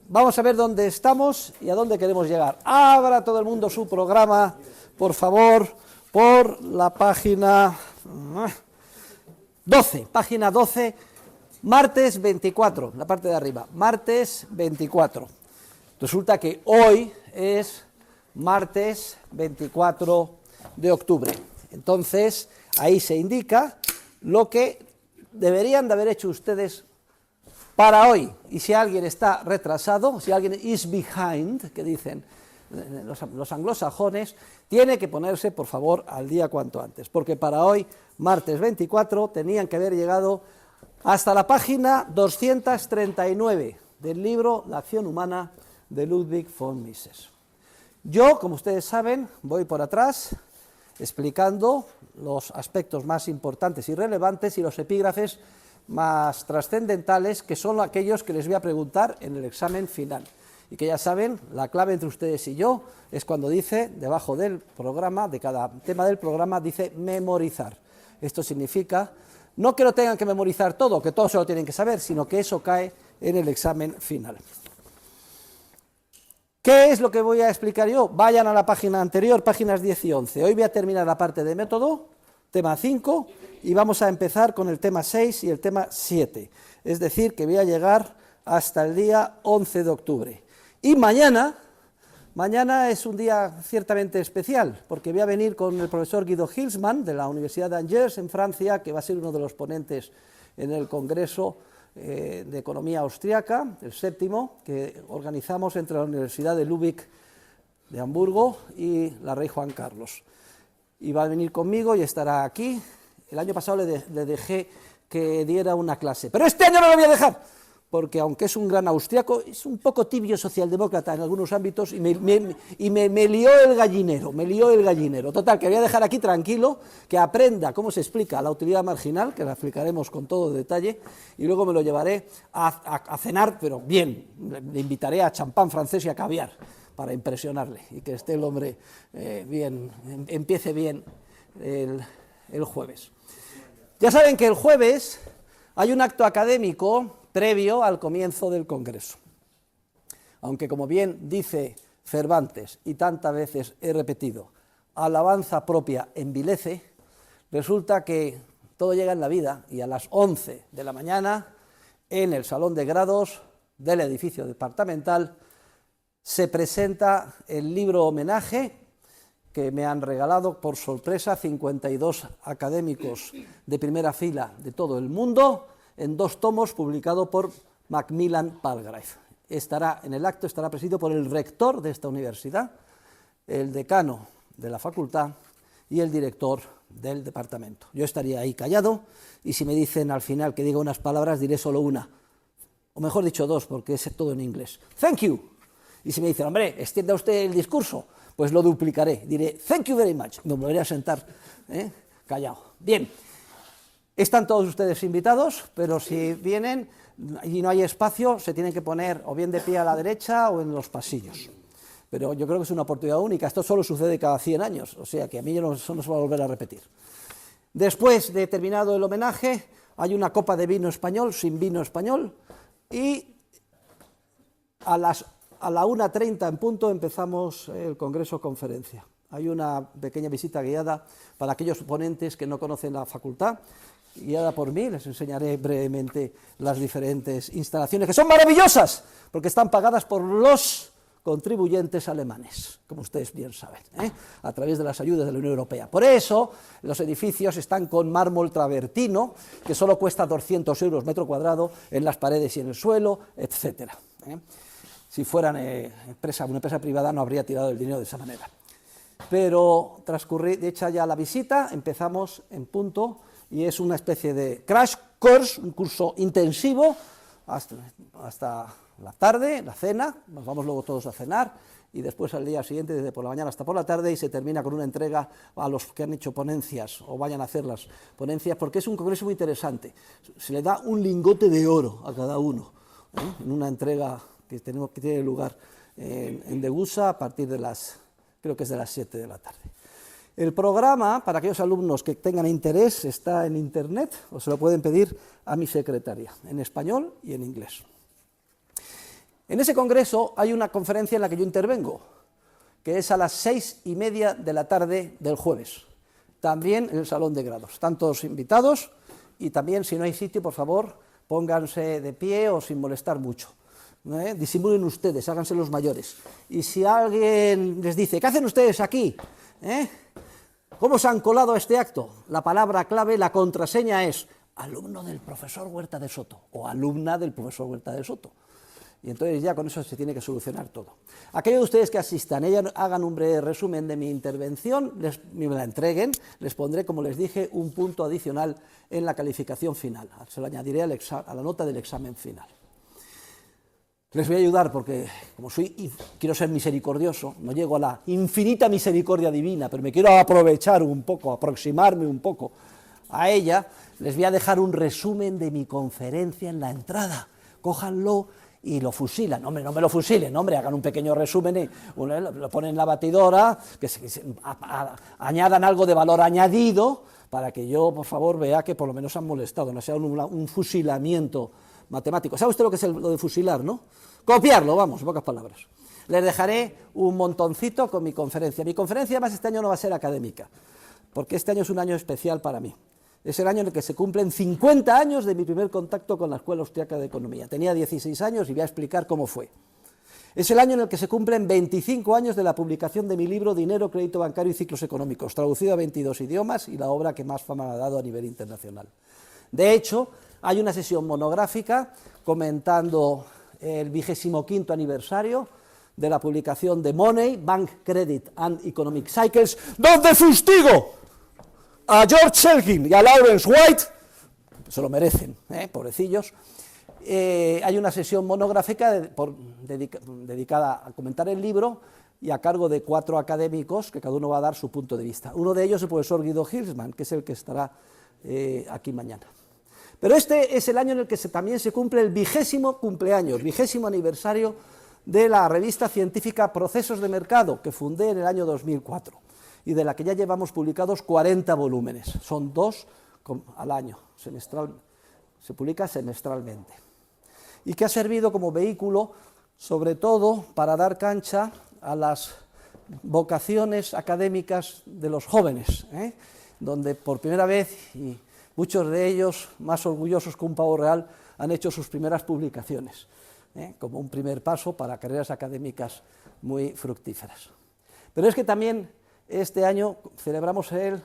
vamos a ver dónde estamos y a dónde queremos llegar. Abra todo el mundo su programa, por favor, por la página 12, martes 24, la parte de arriba, martes 24. Resulta que hoy es martes 24 de octubre. Entonces, ahí se indica lo que deberían de haber hecho ustedes para hoy. Y si alguien está retrasado, si alguien is behind, que dicen los anglosajones, tiene que ponerse, por favor, al día cuanto antes. Porque para hoy, martes 24, tenían que haber llegado hasta la página 239 del libro La acción humana de Ludwig von Mises. Yo, como ustedes saben, voy por atrás explicando los aspectos más importantes y relevantes y los epígrafes más trascendentales, que son aquellos que les voy a preguntar en el examen final. Y que ya saben, la clave entre ustedes y yo es cuando dice, debajo del programa, de cada tema del programa, dice memorizar. Esto significa, no que lo tengan que memorizar todo, que todos se lo tienen que saber, sino que eso cae en el examen final. ¿Qué es lo que voy a explicar yo? Vayan a la página anterior, páginas 10 y 11. Hoy voy a terminar la parte de método, tema 5, y vamos a empezar con el tema 6 y el tema 7. Es decir, que voy a llegar hasta el día 11 de octubre. Y mañana es un día ciertamente especial, porque voy a venir con el profesor Guido Hülsmann, de la Universidad de Angers, en Francia, que va a ser uno de los ponentes en el Congreso de Economía Austriaca, el 7º, que organizamos entre la Universidad de Lübeck de Hamburgo y la Rey Juan Carlos. Y va a venir conmigo y estará aquí. El año pasado le dejé que diera una clase, pero este año no lo voy a dejar, porque aunque es un gran austriaco, es un poco tibio socialdemócrata en algunos ámbitos y me lió el gallinero. Total, que voy a dejar aquí tranquilo, que aprenda cómo se explica la utilidad marginal, que la explicaremos con todo detalle, y luego me lo llevaré a cenar, pero bien, le invitaré a champán francés y a caviar, para impresionarle, y que esté el hombre bien, empiece bien el jueves. Ya saben que el jueves hay un acto académico previo al comienzo del Congreso. Aunque, como bien dice Cervantes, y tantas veces he repetido, alabanza propia envilece, resulta que todo llega en la vida, y a las 11 de la mañana, en el salón de grados del edificio departamental, se presenta el libro homenaje que me han regalado por sorpresa 52 académicos de primera fila de todo el mundo, en 2 tomos, publicado por Macmillan Palgrave. En el acto estará presidido por el rector de esta universidad, el decano de la facultad y el director del departamento. Yo estaría ahí callado, y si me dicen al final que diga unas palabras, diré solo una, o mejor dicho 2, porque es todo en inglés. Thank you. Y si me dicen, hombre, extienda usted el discurso, pues lo duplicaré, diré thank you very much, me volveré a sentar callado. Bien. Están todos ustedes invitados, pero si vienen y no hay espacio, se tienen que poner o bien de pie a la derecha o en los pasillos. Pero yo creo que es una oportunidad única, esto solo sucede cada 100 años, o sea que a mí eso no se va a volver a repetir. Después de terminado el homenaje, hay una copa de vino español, sin vino español, y a la 1:30 en punto empezamos el Congreso-Conferencia. Hay una pequeña visita guiada para aquellos ponentes que no conocen la facultad, guiada por mí. Les enseñaré brevemente las diferentes instalaciones, que son maravillosas, porque están pagadas por los contribuyentes alemanes, como ustedes bien saben, a través de las ayudas de la Unión Europea. Por eso, los edificios están con mármol travertino, que solo cuesta 200 euros metro cuadrado en las paredes y en el suelo, etc. Si fueran una empresa privada, no habría tirado el dinero de esa manera. Pero hecha ya la visita, empezamos en punto, y es una especie de crash course, un curso intensivo, hasta la tarde, la cena, nos vamos luego todos a cenar, y después al día siguiente, desde por la mañana hasta por la tarde, y se termina con una entrega a los que han hecho ponencias, o vayan a hacer las ponencias, porque es un congreso muy interesante. Se le da un lingote de oro a cada uno, en una entrega que tiene lugar en Degussa a partir de creo que es de las 7 de la tarde. El programa, para aquellos alumnos que tengan interés, está en internet, o se lo pueden pedir a mi secretaria, en español y en inglés. En ese congreso hay una conferencia en la que yo intervengo, que es a las 6:30 de la tarde del jueves, también en el salón de grados. Están todos invitados y también, si no hay sitio, por favor, pónganse de pie o sin molestar mucho. Disimulen ustedes, háganse los mayores. Y si alguien les dice, ¿qué hacen ustedes aquí? ¿Cómo se han colado a este acto? La palabra clave, la contraseña es alumno del profesor Huerta de Soto o alumna del profesor Huerta de Soto. Y entonces ya con eso se tiene que solucionar todo. Aquellos de ustedes que asistan, hagan un breve resumen de mi intervención, me la entreguen, les pondré, como les dije, un punto adicional en la calificación final. Se lo añadiré a la nota del examen final. Les voy a ayudar porque, como quiero ser misericordioso, no llego a la infinita misericordia divina, pero me quiero aprovechar un poco, aproximarme un poco a ella. Les voy a dejar un resumen de mi conferencia en la entrada. Cójanlo y lo fusilan. Hombre, no me lo fusilen, hombre, hagan un pequeño resumen y lo ponen en la batidora, añadan algo de valor añadido, para que yo, por favor, vea que por lo menos han molestado, no sea un fusilamiento matemático. ¿Sabe usted lo que es lo de fusilar, no? Copiarlo, vamos, en pocas palabras. Les dejaré un montoncito con mi conferencia. Mi conferencia, además, este año no va a ser académica, porque este año es un año especial para mí. Es el año en el que se cumplen 50 años de mi primer contacto con la Escuela Austriaca de Economía. Tenía 16 años y voy a explicar cómo fue. Es el año en el que se cumplen 25 años de la publicación de mi libro Dinero, Crédito Bancario y Ciclos Económicos, traducido a 22 idiomas y la obra que más fama me ha dado a nivel internacional. De hecho, hay una sesión monográfica comentando el 25º aniversario de la publicación de Money, Bank Credit and Economic Cycles, donde fustigo a George Selgin y a Lawrence White, se lo merecen, pobrecillos. Hay una sesión monográfica dedicada a comentar el libro y a cargo de 4 académicos que cada uno va a dar su punto de vista. Uno de ellos es el profesor Guido Hirschman, que es el que estará aquí mañana. Pero este es el año en el que también se cumple el 20º cumpleaños, 20º aniversario de la revista científica Procesos de Mercado, que fundé en el año 2004. Y de la que ya llevamos publicados 40 volúmenes, son 2 al año, se publica semestralmente, y que ha servido como vehículo, sobre todo, para dar cancha a las vocaciones académicas de los jóvenes, donde por primera vez, y muchos de ellos, más orgullosos que un pavo real, han hecho sus primeras publicaciones, como un primer paso para carreras académicas muy fructíferas. Pero es que también este año celebramos el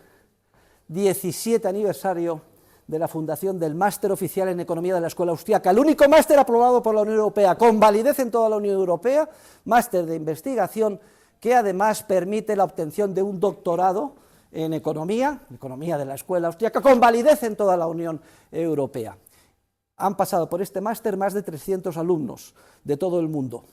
17 aniversario de la fundación del Máster Oficial en Economía de la Escuela Austriaca, el único máster aprobado por la Unión Europea, con validez en toda la Unión Europea, máster de investigación que además permite la obtención de un doctorado en Economía de la Escuela Austriaca, con validez en toda la Unión Europea. Han pasado por este máster más de 300 alumnos de todo el mundo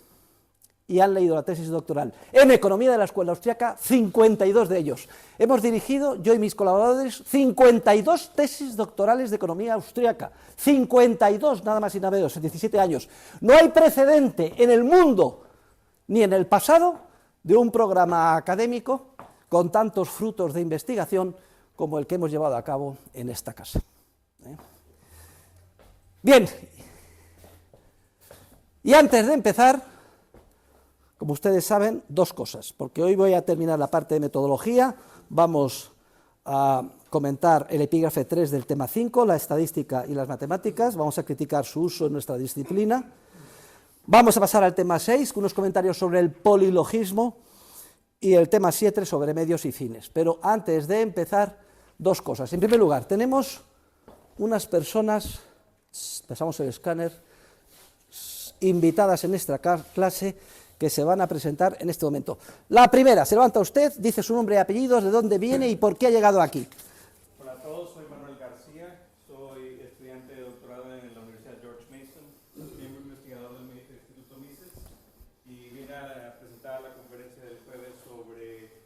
y han leído la tesis doctoral en Economía de la Escuela Austriaca, 52 de ellos. Hemos dirigido, yo y mis colaboradores, 52 tesis doctorales de Economía Austriaca, 52, nada más y nada menos, en 17 años. No hay precedente en el mundo, ni en el pasado, de un programa académico con tantos frutos de investigación como el que hemos llevado a cabo en esta casa. Bien, y antes de empezar, como ustedes saben, 2 cosas, porque hoy voy a terminar la parte de metodología, vamos a comentar el epígrafe 3 del tema 5, la estadística y las matemáticas, vamos a criticar su uso en nuestra disciplina, vamos a pasar al tema 6, con unos comentarios sobre el polilogismo, y el tema 7 sobre medios y fines. Pero antes de empezar, 2 cosas. En primer lugar, tenemos unas personas, pasamos el escáner, invitadas en esta clase, que se van a presentar en este momento. La primera, se levanta usted, dice su nombre y apellidos, de dónde viene y por qué ha llegado aquí. Hola a todos, soy Manuel García, soy estudiante de doctorado en la Universidad George Mason, miembro investigador del Instituto Mises, y vine a presentar la conferencia del jueves sobre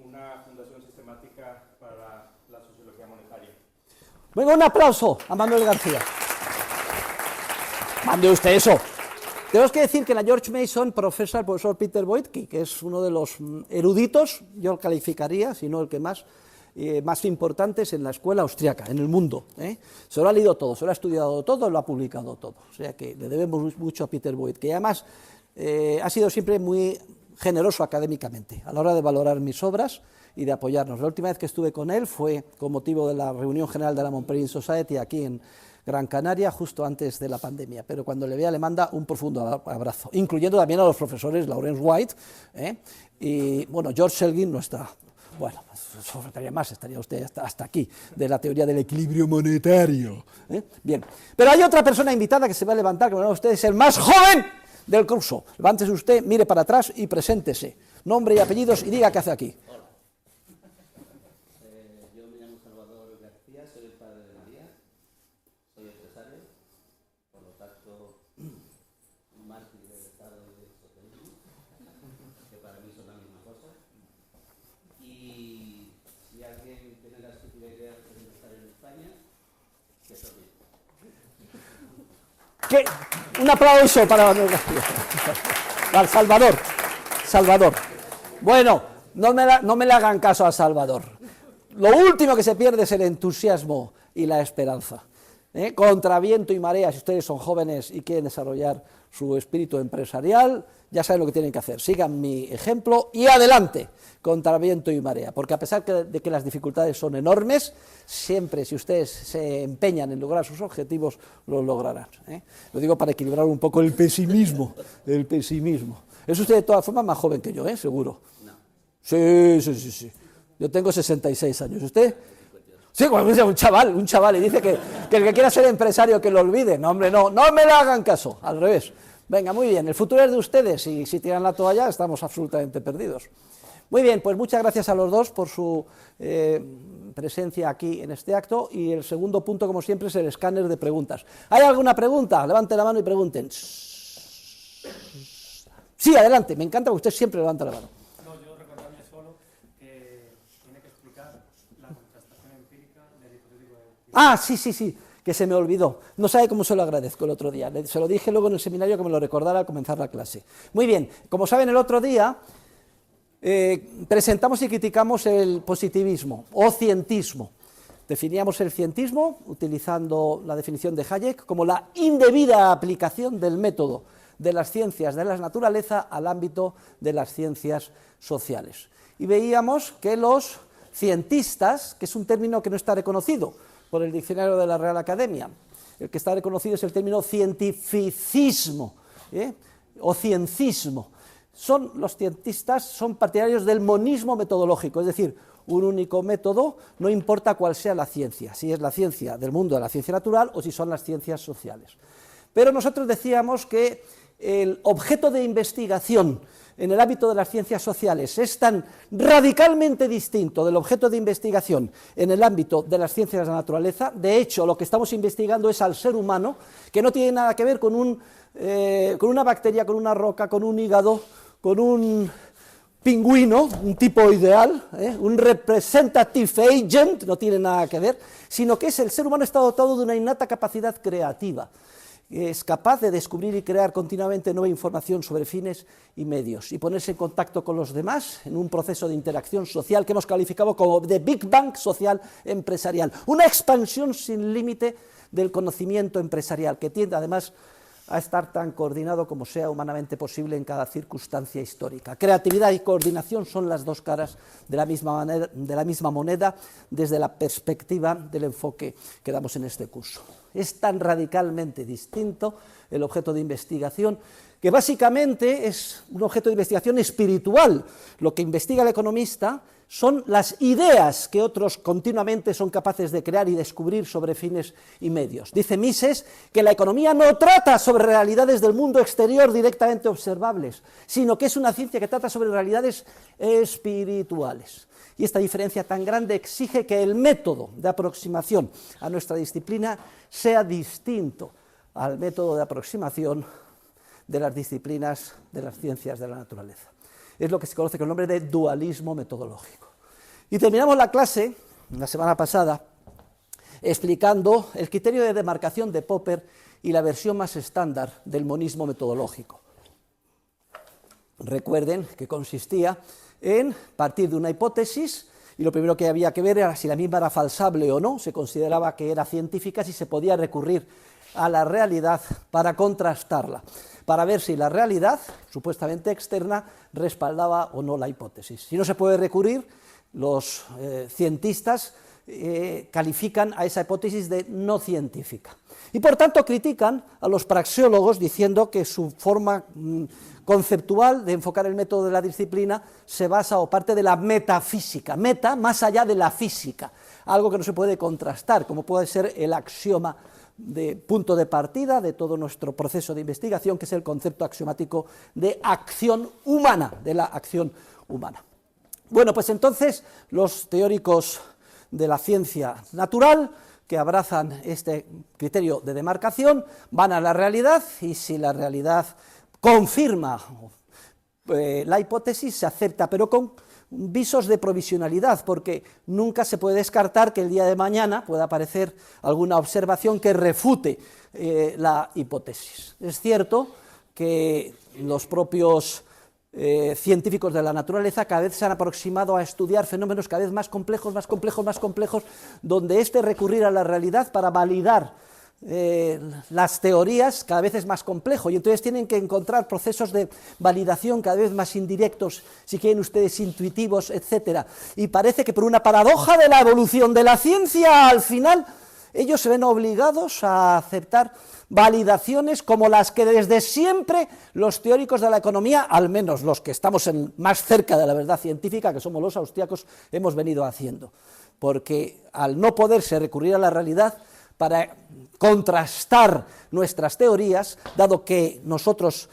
una fundación sistemática para la sociología monetaria. Venga, un aplauso a Manuel García. Mande usted eso. Tenemos que decir que en la George Mason profesa el profesor Peter Boitke, que es uno de los eruditos, yo lo calificaría, si no el que más, más importantes en la escuela austriaca, en el mundo. Se lo ha leído todo, se lo ha estudiado todo, lo ha publicado todo. O sea que le debemos mucho a Peter Voigt, que además ha sido siempre muy generoso académicamente a la hora de valorar mis obras y de apoyarnos. La última vez que estuve con él fue con motivo de la reunión general de la Montpellier Society aquí en Gran Canaria, justo antes de la pandemia, pero cuando le vea le manda un profundo abrazo, incluyendo también a los profesores Laurence White, y bueno, George Selgin no está, bueno, eso faltaría más, estaría usted hasta aquí, de la teoría del equilibrio monetario. Bien, pero hay otra persona invitada que se va a levantar, que usted es el más joven del curso. Levántese usted, mire para atrás y preséntese, nombre y apellidos y diga qué hace aquí. Yo me llamo Salvador García, soy el padre de María, soy empresario, por lo tanto, un mártir del Estado y del socialismo, que para mí son la misma cosa. Y si alguien tiene la estúpida idea de estar en España, que se olvide. Un aplauso para Salvador. Salvador. Bueno, no me le hagan caso a Salvador. Lo último que se pierde es el entusiasmo y la esperanza. Contra viento y marea, si ustedes son jóvenes y quieren desarrollar su espíritu empresarial, ya saben lo que tienen que hacer. Sigan mi ejemplo y adelante, contra viento y marea. Porque a pesar de que las dificultades son enormes, siempre si ustedes se empeñan en lograr sus objetivos, los lograrán. Lo digo para equilibrar un poco el pesimismo. Es usted de todas formas más joven que yo, seguro. No. Sí. Yo tengo 66 años. ¿Usted? Sí, un chaval, y dice que el que quiera ser empresario que lo olvide. No, hombre, no me le hagan caso, al revés. Venga, muy bien, el futuro es de ustedes y si tiran la toalla estamos absolutamente perdidos. Muy bien, pues muchas gracias a los dos por su presencia aquí en este acto y el segundo punto, como siempre, es el escáner de preguntas. ¿Hay alguna pregunta? Levanten la mano y pregunten. Sí, adelante, me encanta que usted siempre levanta la mano. No, yo recordarme solo que tiene que explicar la contrastación empírica del hipotético de... Ah, sí, que se me olvidó. No sabe cómo se lo agradezco el otro día. Se lo dije luego en el seminario que me lo recordara al comenzar la clase. Muy bien, como saben, el otro día presentamos y criticamos el positivismo o cientismo. Definíamos el cientismo utilizando la definición de Hayek como la indebida aplicación del método de las ciencias de la naturaleza al ámbito de las ciencias sociales. Y veíamos que los cientistas, que es un término que no está reconocido por el diccionario de la Real Academia, el que está reconocido es el término cientificismo o ciencismo. Los cientistas son partidarios del monismo metodológico, es decir, un único método, no importa cuál sea la ciencia, si es la ciencia del mundo de la ciencia natural o si son las ciencias sociales. Pero nosotros decíamos que el objeto de investigación en el ámbito de las ciencias sociales es tan radicalmente distinto del objeto de investigación en el ámbito de las ciencias de la naturaleza. De hecho, lo que estamos investigando es al ser humano, que no tiene nada que ver con una bacteria, con una roca, con un hígado, con un pingüino, un tipo ideal, un representative agent, no tiene nada que ver, sino que el ser humano está dotado de una innata capacidad creativa. Es capaz de descubrir y crear continuamente nueva información sobre fines y medios y ponerse en contacto con los demás en un proceso de interacción social que hemos calificado como de Big Bang social empresarial, una expansión sin límite del conocimiento empresarial que tiende además a estar tan coordinado como sea humanamente posible en cada circunstancia histórica. Creatividad y coordinación son las dos caras de la misma moneda desde la perspectiva del enfoque que damos en este curso. Es tan radicalmente distinto el objeto de investigación que básicamente es un objeto de investigación espiritual. Lo que investiga el economista son las ideas que otros continuamente son capaces de crear y descubrir sobre fines y medios. Dice Mises que la economía no trata sobre realidades del mundo exterior directamente observables, sino que es una ciencia que trata sobre realidades espirituales. Y esta diferencia tan grande exige que el método de aproximación a nuestra disciplina sea distinto al método de aproximación de las disciplinas de las ciencias de la naturaleza. Es lo que se conoce con el nombre de dualismo metodológico. Y terminamos la clase, la semana pasada, explicando el criterio de demarcación de Popper y la versión más estándar del monismo metodológico. Recuerden que consistía en partir de una hipótesis y lo primero que había que ver era si la misma era falsable o no, se consideraba que era científica, si se podía recurrir a la realidad para contrastarla, para ver si la realidad, supuestamente externa, respaldaba o no la hipótesis. Si no se puede recurrir, los cientistas califican a esa hipótesis de no científica. Y por tanto critican a los praxeólogos diciendo que su forma conceptual de enfocar el método de la disciplina se basa o parte de la metafísica, meta más allá de la física, algo que no se puede contrastar, como puede ser el axioma de punto de partida de todo nuestro proceso de investigación, que es el concepto axiomático de acción humana, de la acción humana. Bueno, pues entonces los teóricos de la ciencia natural que abrazan este criterio de demarcación van a la realidad y si la realidad confirma la hipótesis se acepta, pero con visos de provisionalidad, porque nunca se puede descartar que el día de mañana pueda aparecer alguna observación que refute la hipótesis. Es cierto que los propios científicos de la naturaleza cada vez se han aproximado a estudiar fenómenos cada vez más complejos, donde recurrir a la realidad para validar las teorías cada vez es más complejo, y entonces tienen que encontrar procesos de validación cada vez más indirectos, si quieren ustedes intuitivos, etcétera. Y parece que por una paradoja de la evolución de la ciencia, al final ellos se ven obligados a aceptar validaciones como las que desde siempre los teóricos de la economía, al menos los que estamos más cerca de la verdad científica, que somos los austriacos, hemos venido haciendo. Porque al no poderse recurrir a la realidad para contrastar nuestras teorías, dado que nosotros,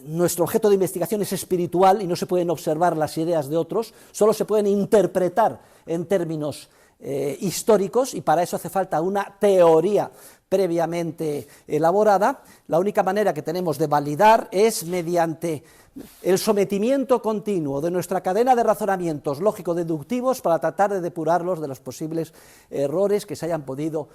nuestro objeto de investigación es espiritual y no se pueden observar las ideas de otros, solo se pueden interpretar en términos históricos, y para eso hace falta una teoría previamente elaborada. La única manera que tenemos de validar es mediante el sometimiento continuo de nuestra cadena de razonamientos lógico-deductivos para tratar de depurarlos de los posibles errores que se hayan podido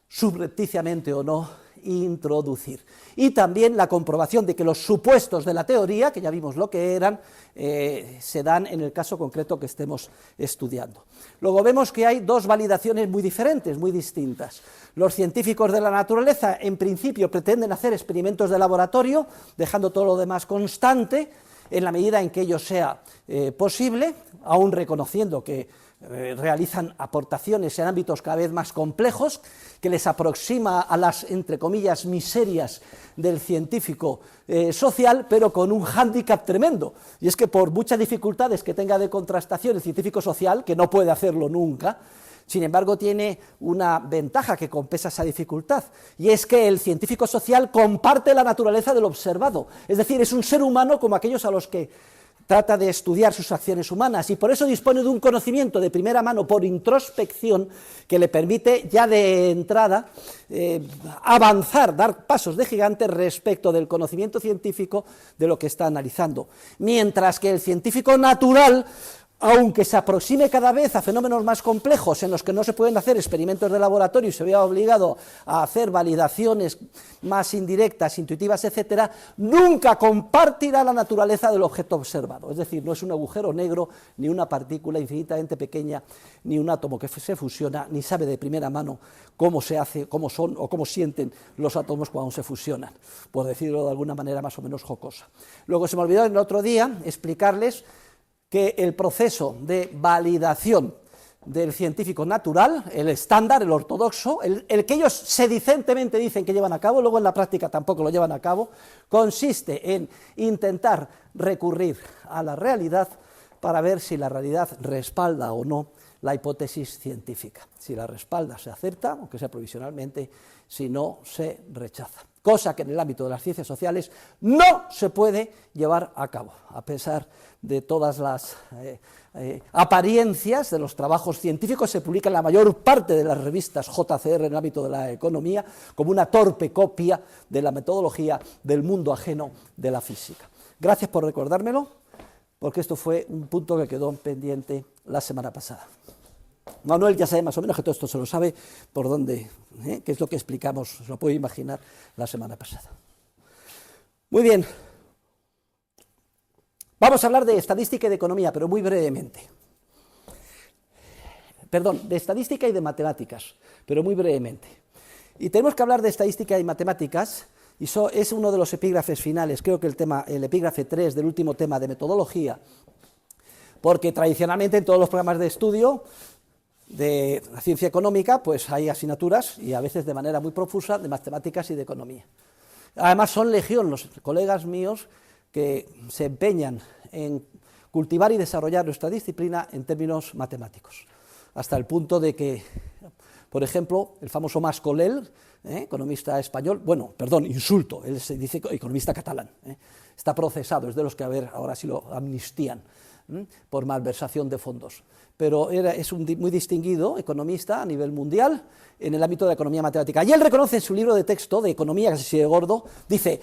subrepticiamente o no introducir. Y también la comprobación de que los supuestos de la teoría, que ya vimos lo que eran, se dan en el caso concreto que estemos estudiando. Luego vemos que hay dos validaciones muy diferentes, muy distintas. Los científicos de la naturaleza, en principio, pretenden hacer experimentos de laboratorio, dejando todo lo demás constante, en la medida en que ello sea posible, aún reconociendo que realizan aportaciones en ámbitos cada vez más complejos, que les aproxima a las, entre comillas, miserias del científico social, pero con un hándicap tremendo, y es que por muchas dificultades que tenga de contrastación el científico social, que no puede hacerlo nunca, sin embargo tiene una ventaja que compensa esa dificultad, y es que el científico social comparte la naturaleza del observado, es decir, es un ser humano como aquellos a los que trata de estudiar sus acciones humanas, y por eso dispone de un conocimiento de primera mano por introspección que le permite ya de entrada avanzar, dar pasos de gigante respecto del conocimiento científico de lo que está analizando. Mientras que el científico natural, aunque se aproxime cada vez a fenómenos más complejos en los que no se pueden hacer experimentos de laboratorio y se vea obligado a hacer validaciones más indirectas, intuitivas, etcétera, nunca compartirá la naturaleza del objeto observado. Es decir, no es un agujero negro, ni una partícula infinitamente pequeña, ni un átomo que se fusiona, ni sabe de primera mano cómo se hace, cómo son o cómo sienten los átomos cuando se fusionan, por decirlo de alguna manera más o menos jocosa. Luego se me olvidó el otro día explicarles que el proceso de validación del científico natural, el estándar, el ortodoxo, el que ellos sedicentemente dicen que llevan a cabo, luego en la práctica tampoco lo llevan a cabo, consiste en intentar recurrir a la realidad para ver si la realidad respalda o no la hipótesis científica. Si la respalda, se acepta, aunque sea provisionalmente, si no, se rechaza. Cosa que en el ámbito de las ciencias sociales no se puede llevar a cabo, a pesar de todas las apariencias de los trabajos científicos. Se publica en la mayor parte de las revistas JCR en el ámbito de la economía como una torpe copia de la metodología del mundo ajeno de la física. Gracias por recordármelo, porque esto fue un punto que quedó pendiente la semana pasada. Manuel ya sabe más o menos que todo esto se lo sabe por dónde, que es lo que explicamos, se lo puedo imaginar, la semana pasada. Muy bien, vamos a hablar de estadística y de economía, pero muy brevemente. perdón, de estadística y de matemáticas, pero muy brevemente. Y tenemos que hablar de estadística y matemáticas, y eso es uno de los epígrafes finales, creo que el epígrafe 3 del último tema de metodología, porque tradicionalmente en todos los programas de estudio de la ciencia económica, pues hay asignaturas, y a veces de manera muy profusa, de matemáticas y de economía. Además son legión los colegas míos que se empeñan en cultivar y desarrollar nuestra disciplina en términos matemáticos, hasta el punto de que, por ejemplo, el famoso Mas Colell, economista español, bueno, perdón, insulto, él se dice economista catalán, está procesado, es de los que ahora sí lo amnistían por malversación de fondos, pero es un muy distinguido economista a nivel mundial en el ámbito de la economía matemática. Y él reconoce en su libro de texto de economía, casi de gordo, dice: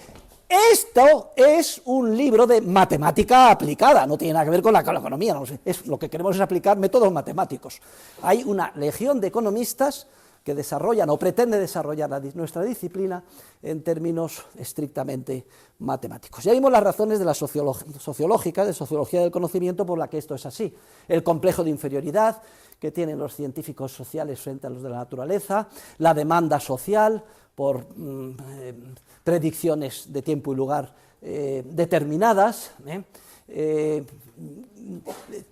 esto es un libro de matemática aplicada, no tiene nada que ver con la economía, no sé, lo que queremos es aplicar métodos matemáticos. Hay una legión de economistas que desarrollan o pretenden desarrollar nuestra disciplina en términos estrictamente matemáticos. Ya vimos las razones de la sociológica, de sociología del conocimiento, por la que esto es así. El complejo de inferioridad que tienen los científicos sociales frente a los de la naturaleza, la demanda social por predicciones de tiempo y lugar determinadas,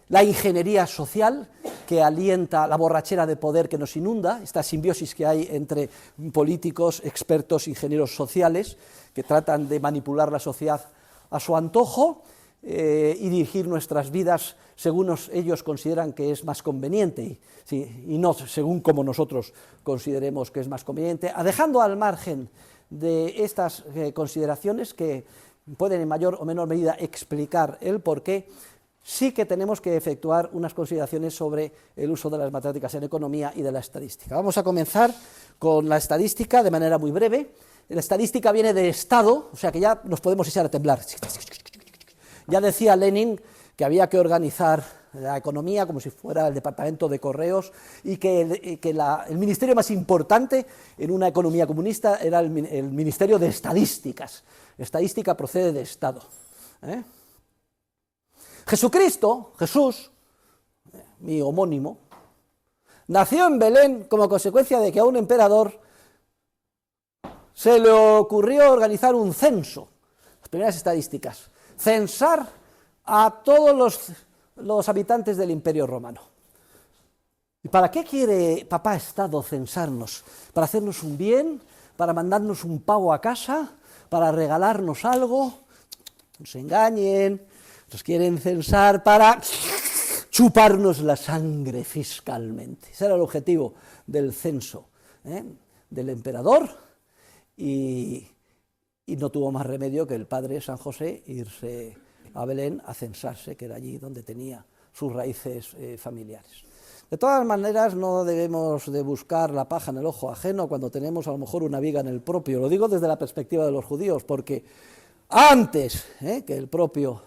la ingeniería social que alienta la borrachera de poder que nos inunda, esta simbiosis que hay entre políticos, expertos, ingenieros sociales, que tratan de manipular la sociedad a su antojo y dirigir nuestras vidas según ellos consideran que es más conveniente, y no según como nosotros consideremos que es más conveniente, dejando al margen de estas consideraciones que pueden en mayor o menor medida explicar el porqué, sí que tenemos que efectuar unas consideraciones sobre el uso de las matemáticas en economía y de la estadística. Vamos a comenzar con la estadística de manera muy breve. La estadística viene de Estado, o sea que ya nos podemos echar a temblar. Ya decía Lenin que había que organizar la economía como si fuera el departamento de correos y que el ministerio más importante en una economía comunista era el ministerio de estadísticas. Estadística procede de Estado. Jesucristo, Jesús, mi homónimo, nació en Belén como consecuencia de que a un emperador se le ocurrió organizar un censo, las primeras estadísticas, censar a todos los habitantes del Imperio Romano. ¿Y para qué quiere papá Estado censarnos? ¿Para hacernos un bien? ¿Para mandarnos un pavo a casa? ¿Para regalarnos algo? No se engañen, nos quieren censar para chuparnos la sangre fiscalmente. Ese era el objetivo del censo del emperador, y no tuvo más remedio que el padre San José irse a Belén a censarse, que era allí donde tenía sus raíces familiares. De todas maneras, no debemos de buscar la paja en el ojo ajeno cuando tenemos a lo mejor una viga en el propio. Lo digo desde la perspectiva de los judíos, porque antes que el propio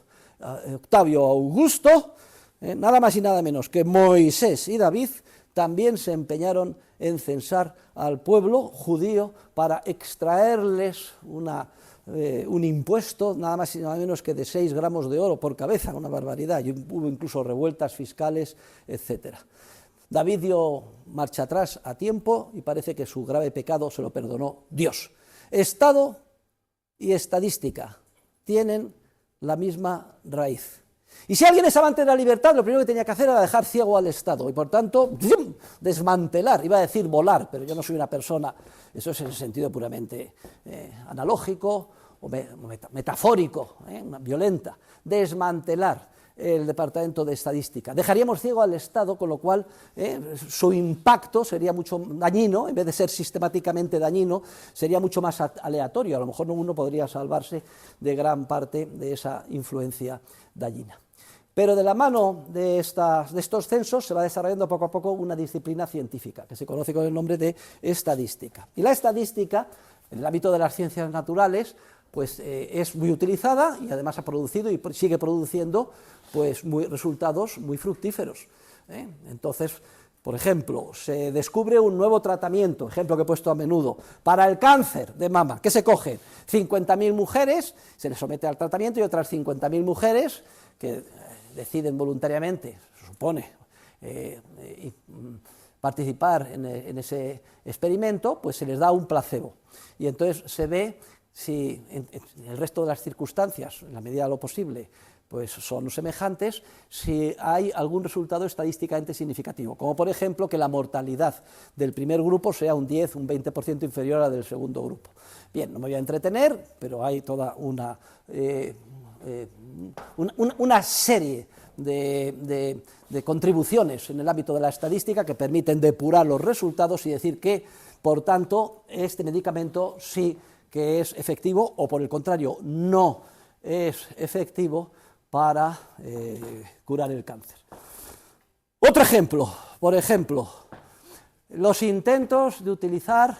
Octavio Augusto, nada más y nada menos que Moisés y David también se empeñaron en censar al pueblo judío para extraerles un impuesto nada más y nada menos que de 6 gramos de oro por cabeza, una barbaridad, y hubo incluso revueltas fiscales, etc. David dio marcha atrás a tiempo y parece que su grave pecado se lo perdonó Dios. Estado y estadística tienen la misma raíz. Y si alguien es amante de la libertad, lo primero que tenía que hacer era dejar ciego al Estado y por tanto desmantelar, iba a decir volar, pero yo no soy una persona, eso es en el sentido puramente analógico o metafórico, violenta, desmantelar el Departamento de Estadística. Dejaríamos ciego al Estado, con lo cual su impacto sería mucho dañino, en vez de ser sistemáticamente dañino, sería mucho más aleatorio. A lo mejor uno podría salvarse de gran parte de esa influencia dañina. Pero de la mano de estos censos se va desarrollando poco a poco una disciplina científica, que se conoce con el nombre de estadística. Y la estadística, en el ámbito de las ciencias naturales, pues es muy utilizada y además ha producido y sigue produciendo pues resultados muy fructíferos. Entonces, por ejemplo, se descubre un nuevo tratamiento, ejemplo que he puesto a menudo, para el cáncer de mama. ¿Qué se coge? 50.000 mujeres, se les somete al tratamiento y otras 50.000 mujeres que deciden voluntariamente, se supone, participar en ese experimento, pues se les da un placebo. Y entonces se ve si en el resto de las circunstancias, en la medida de lo posible, pues son semejantes, si hay algún resultado estadísticamente significativo, como por ejemplo que la mortalidad del primer grupo sea un 10, un 20% inferior a la del segundo grupo. Bien, no me voy a entretener, pero hay toda una serie de contribuciones en el ámbito de la estadística que permiten depurar los resultados y decir que, por tanto, este medicamento sí que es efectivo o, por el contrario, no es efectivo para curar el cáncer. Otro ejemplo, por ejemplo, los intentos de utilizar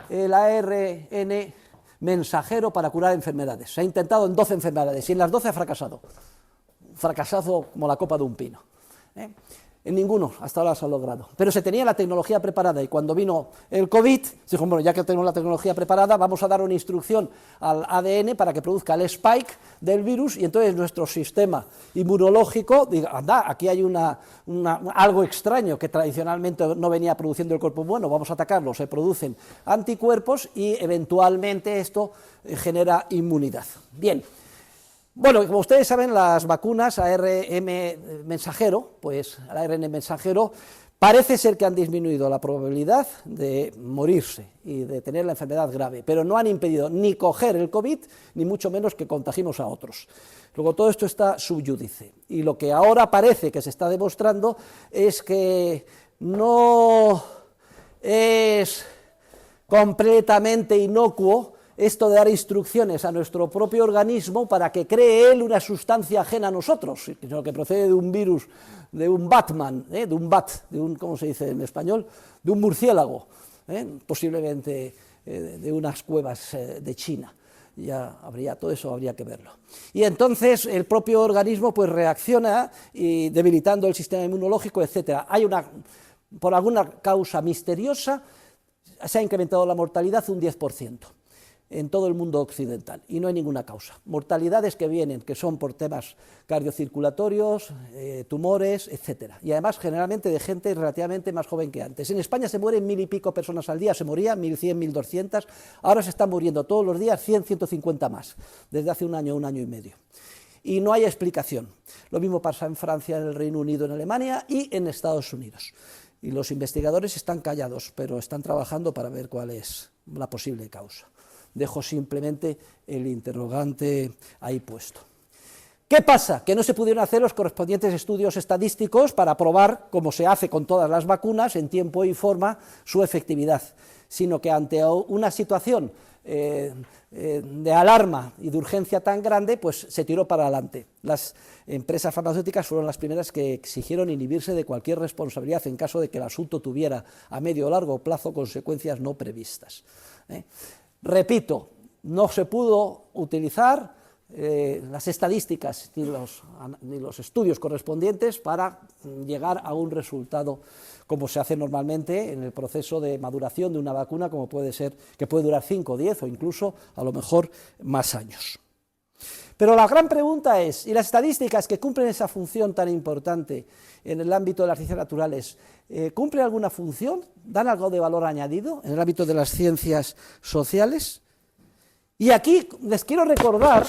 el ARN mensajero para curar enfermedades. Se ha intentado en 12 enfermedades y en las 12 ha fracasado. Fracasado como la copa de un pino. En ninguno hasta ahora se ha logrado. Pero se tenía la tecnología preparada y cuando vino el COVID, se dijo, bueno, ya que tenemos la tecnología preparada, vamos a dar una instrucción al ADN para que produzca el spike del virus y entonces nuestro sistema inmunológico diga, anda, aquí hay algo extraño que tradicionalmente no venía produciendo el cuerpo humano, vamos a atacarlo, se producen anticuerpos y eventualmente esto genera inmunidad. Bien. Bueno, como ustedes saben, las vacunas ARN mensajero, pues el ARN mensajero parece ser que han disminuido la probabilidad de morirse y de tener la enfermedad grave, pero no han impedido ni coger el COVID, ni mucho menos que contagiemos a otros. Luego todo esto está sub iudice, y lo que ahora parece que se está demostrando es que no es completamente inocuo esto de dar instrucciones a nuestro propio organismo para que cree él una sustancia ajena a nosotros, sino que procede de un virus, de un Batman, de un bat, ¿cómo se dice en español?, de un murciélago, posiblemente de unas cuevas de China. Ya habría, todo eso habría que verlo. Y entonces el propio organismo pues reacciona y debilitando el sistema inmunológico, etcétera. Por alguna causa misteriosa se ha incrementado la mortalidad un 10%. En todo el mundo occidental, y no hay ninguna causa. Mortalidades que son por temas cardiocirculatorios, tumores, etcétera. Y además, generalmente, de gente relativamente más joven que antes. En España se mueren 1000 y pico personas al día, se morían 1100, 1200, ahora se están muriendo todos los días 100, 150 más, desde hace un año y medio. Y no hay explicación. Lo mismo pasa en Francia, en el Reino Unido, en Alemania y en Estados Unidos. Y los investigadores están callados, pero están trabajando para ver cuál es la posible causa. Dejo simplemente el interrogante ahí puesto. ¿Qué pasa? Que no se pudieron hacer los correspondientes estudios estadísticos para probar, como se hace con todas las vacunas, en tiempo y forma, su efectividad, sino que ante una situación de alarma y de urgencia tan grande, pues se tiró para adelante. Las empresas farmacéuticas fueron las primeras que exigieron inhibirse de cualquier responsabilidad en caso de que el asunto tuviera a medio o largo plazo consecuencias no previstas. Repito, no se pudo utilizar las estadísticas ni los estudios correspondientes para llegar a un resultado como se hace normalmente en el proceso de maduración de una vacuna, como puede ser, que puede durar 5, 10 o incluso a lo mejor más años. Pero la gran pregunta es, ¿y las estadísticas que cumplen esa función tan importante en el ámbito de las ciencias naturales, cumplen alguna función? ¿Dan algo de valor añadido en el ámbito de las ciencias sociales? Y aquí les quiero recordar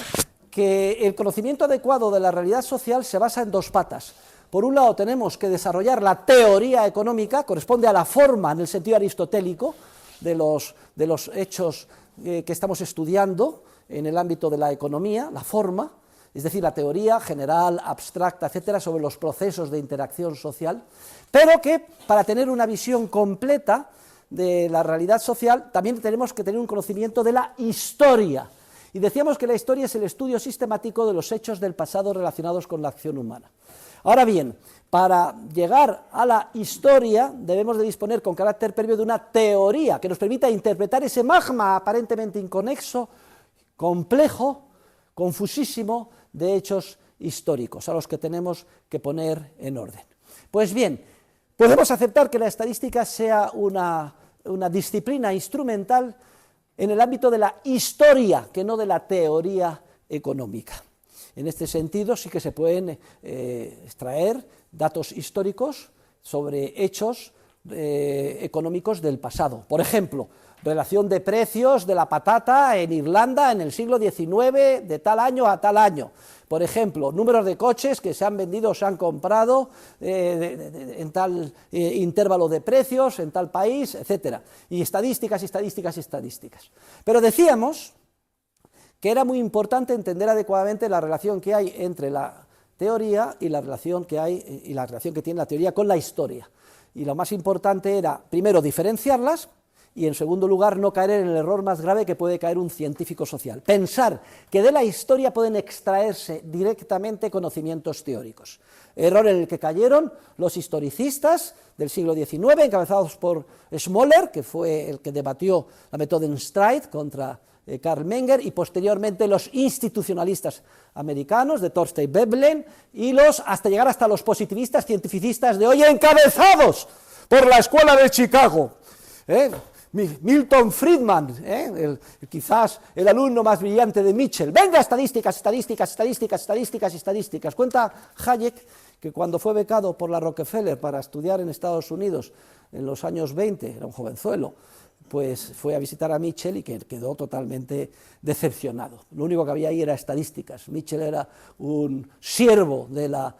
que el conocimiento adecuado de la realidad social se basa en dos patas. Por un lado tenemos que desarrollar la teoría económica, corresponde a la forma en el sentido aristotélico de los hechos que estamos estudiando en el ámbito de la economía, la forma, es decir, la teoría general, abstracta, etcétera, sobre los procesos de interacción social, pero que para tener una visión completa de la realidad social también tenemos que tener un conocimiento de la historia. Y decíamos que la historia es el estudio sistemático de los hechos del pasado relacionados con la acción humana. Ahora bien, para llegar a la historia debemos de disponer con carácter previo de una teoría que nos permita interpretar ese magma aparentemente inconexo, complejo, confusísimo de hechos históricos a los que tenemos que poner en orden. Pues bien, podemos aceptar que la estadística sea una disciplina instrumental en el ámbito de la historia, que no de la teoría económica. En este sentido sí que se pueden extraer datos históricos sobre hechos económicos del pasado. Por ejemplo, relación de precios de la patata en Irlanda en el siglo XIX de tal año a tal año. Por ejemplo, números de coches que se han vendido o se han comprado en tal intervalo de precios, en tal país, etcétera. Y estadísticas, estadísticas, estadísticas. Pero decíamos que era muy importante entender adecuadamente la relación que hay entre la teoría y la relación que tiene la teoría con la historia. Y lo más importante era, primero, diferenciarlas, y en segundo lugar, no caer en el error más grave que puede caer un científico social: pensar que de la historia pueden extraerse directamente conocimientos teóricos. Error en el que cayeron los historicistas del siglo XIX, encabezados por Schmoller, que fue el que debatió la Methodenstreit contra Karl Menger, y posteriormente los institucionalistas americanos de Thorstein Veblen, y hasta llegar hasta los positivistas cientificistas de hoy, encabezados por la Escuela de Chicago. Milton Friedman, quizás el alumno más brillante de Mitchell. Venga, estadísticas, estadísticas, estadísticas, estadísticas, estadísticas. Cuenta Hayek que cuando fue becado por la Rockefeller para estudiar en Estados Unidos en los años 20, era un jovenzuelo, pues fue a visitar a Mitchell y que quedó totalmente decepcionado. Lo único que había ahí era estadísticas. Mitchell era un siervo de la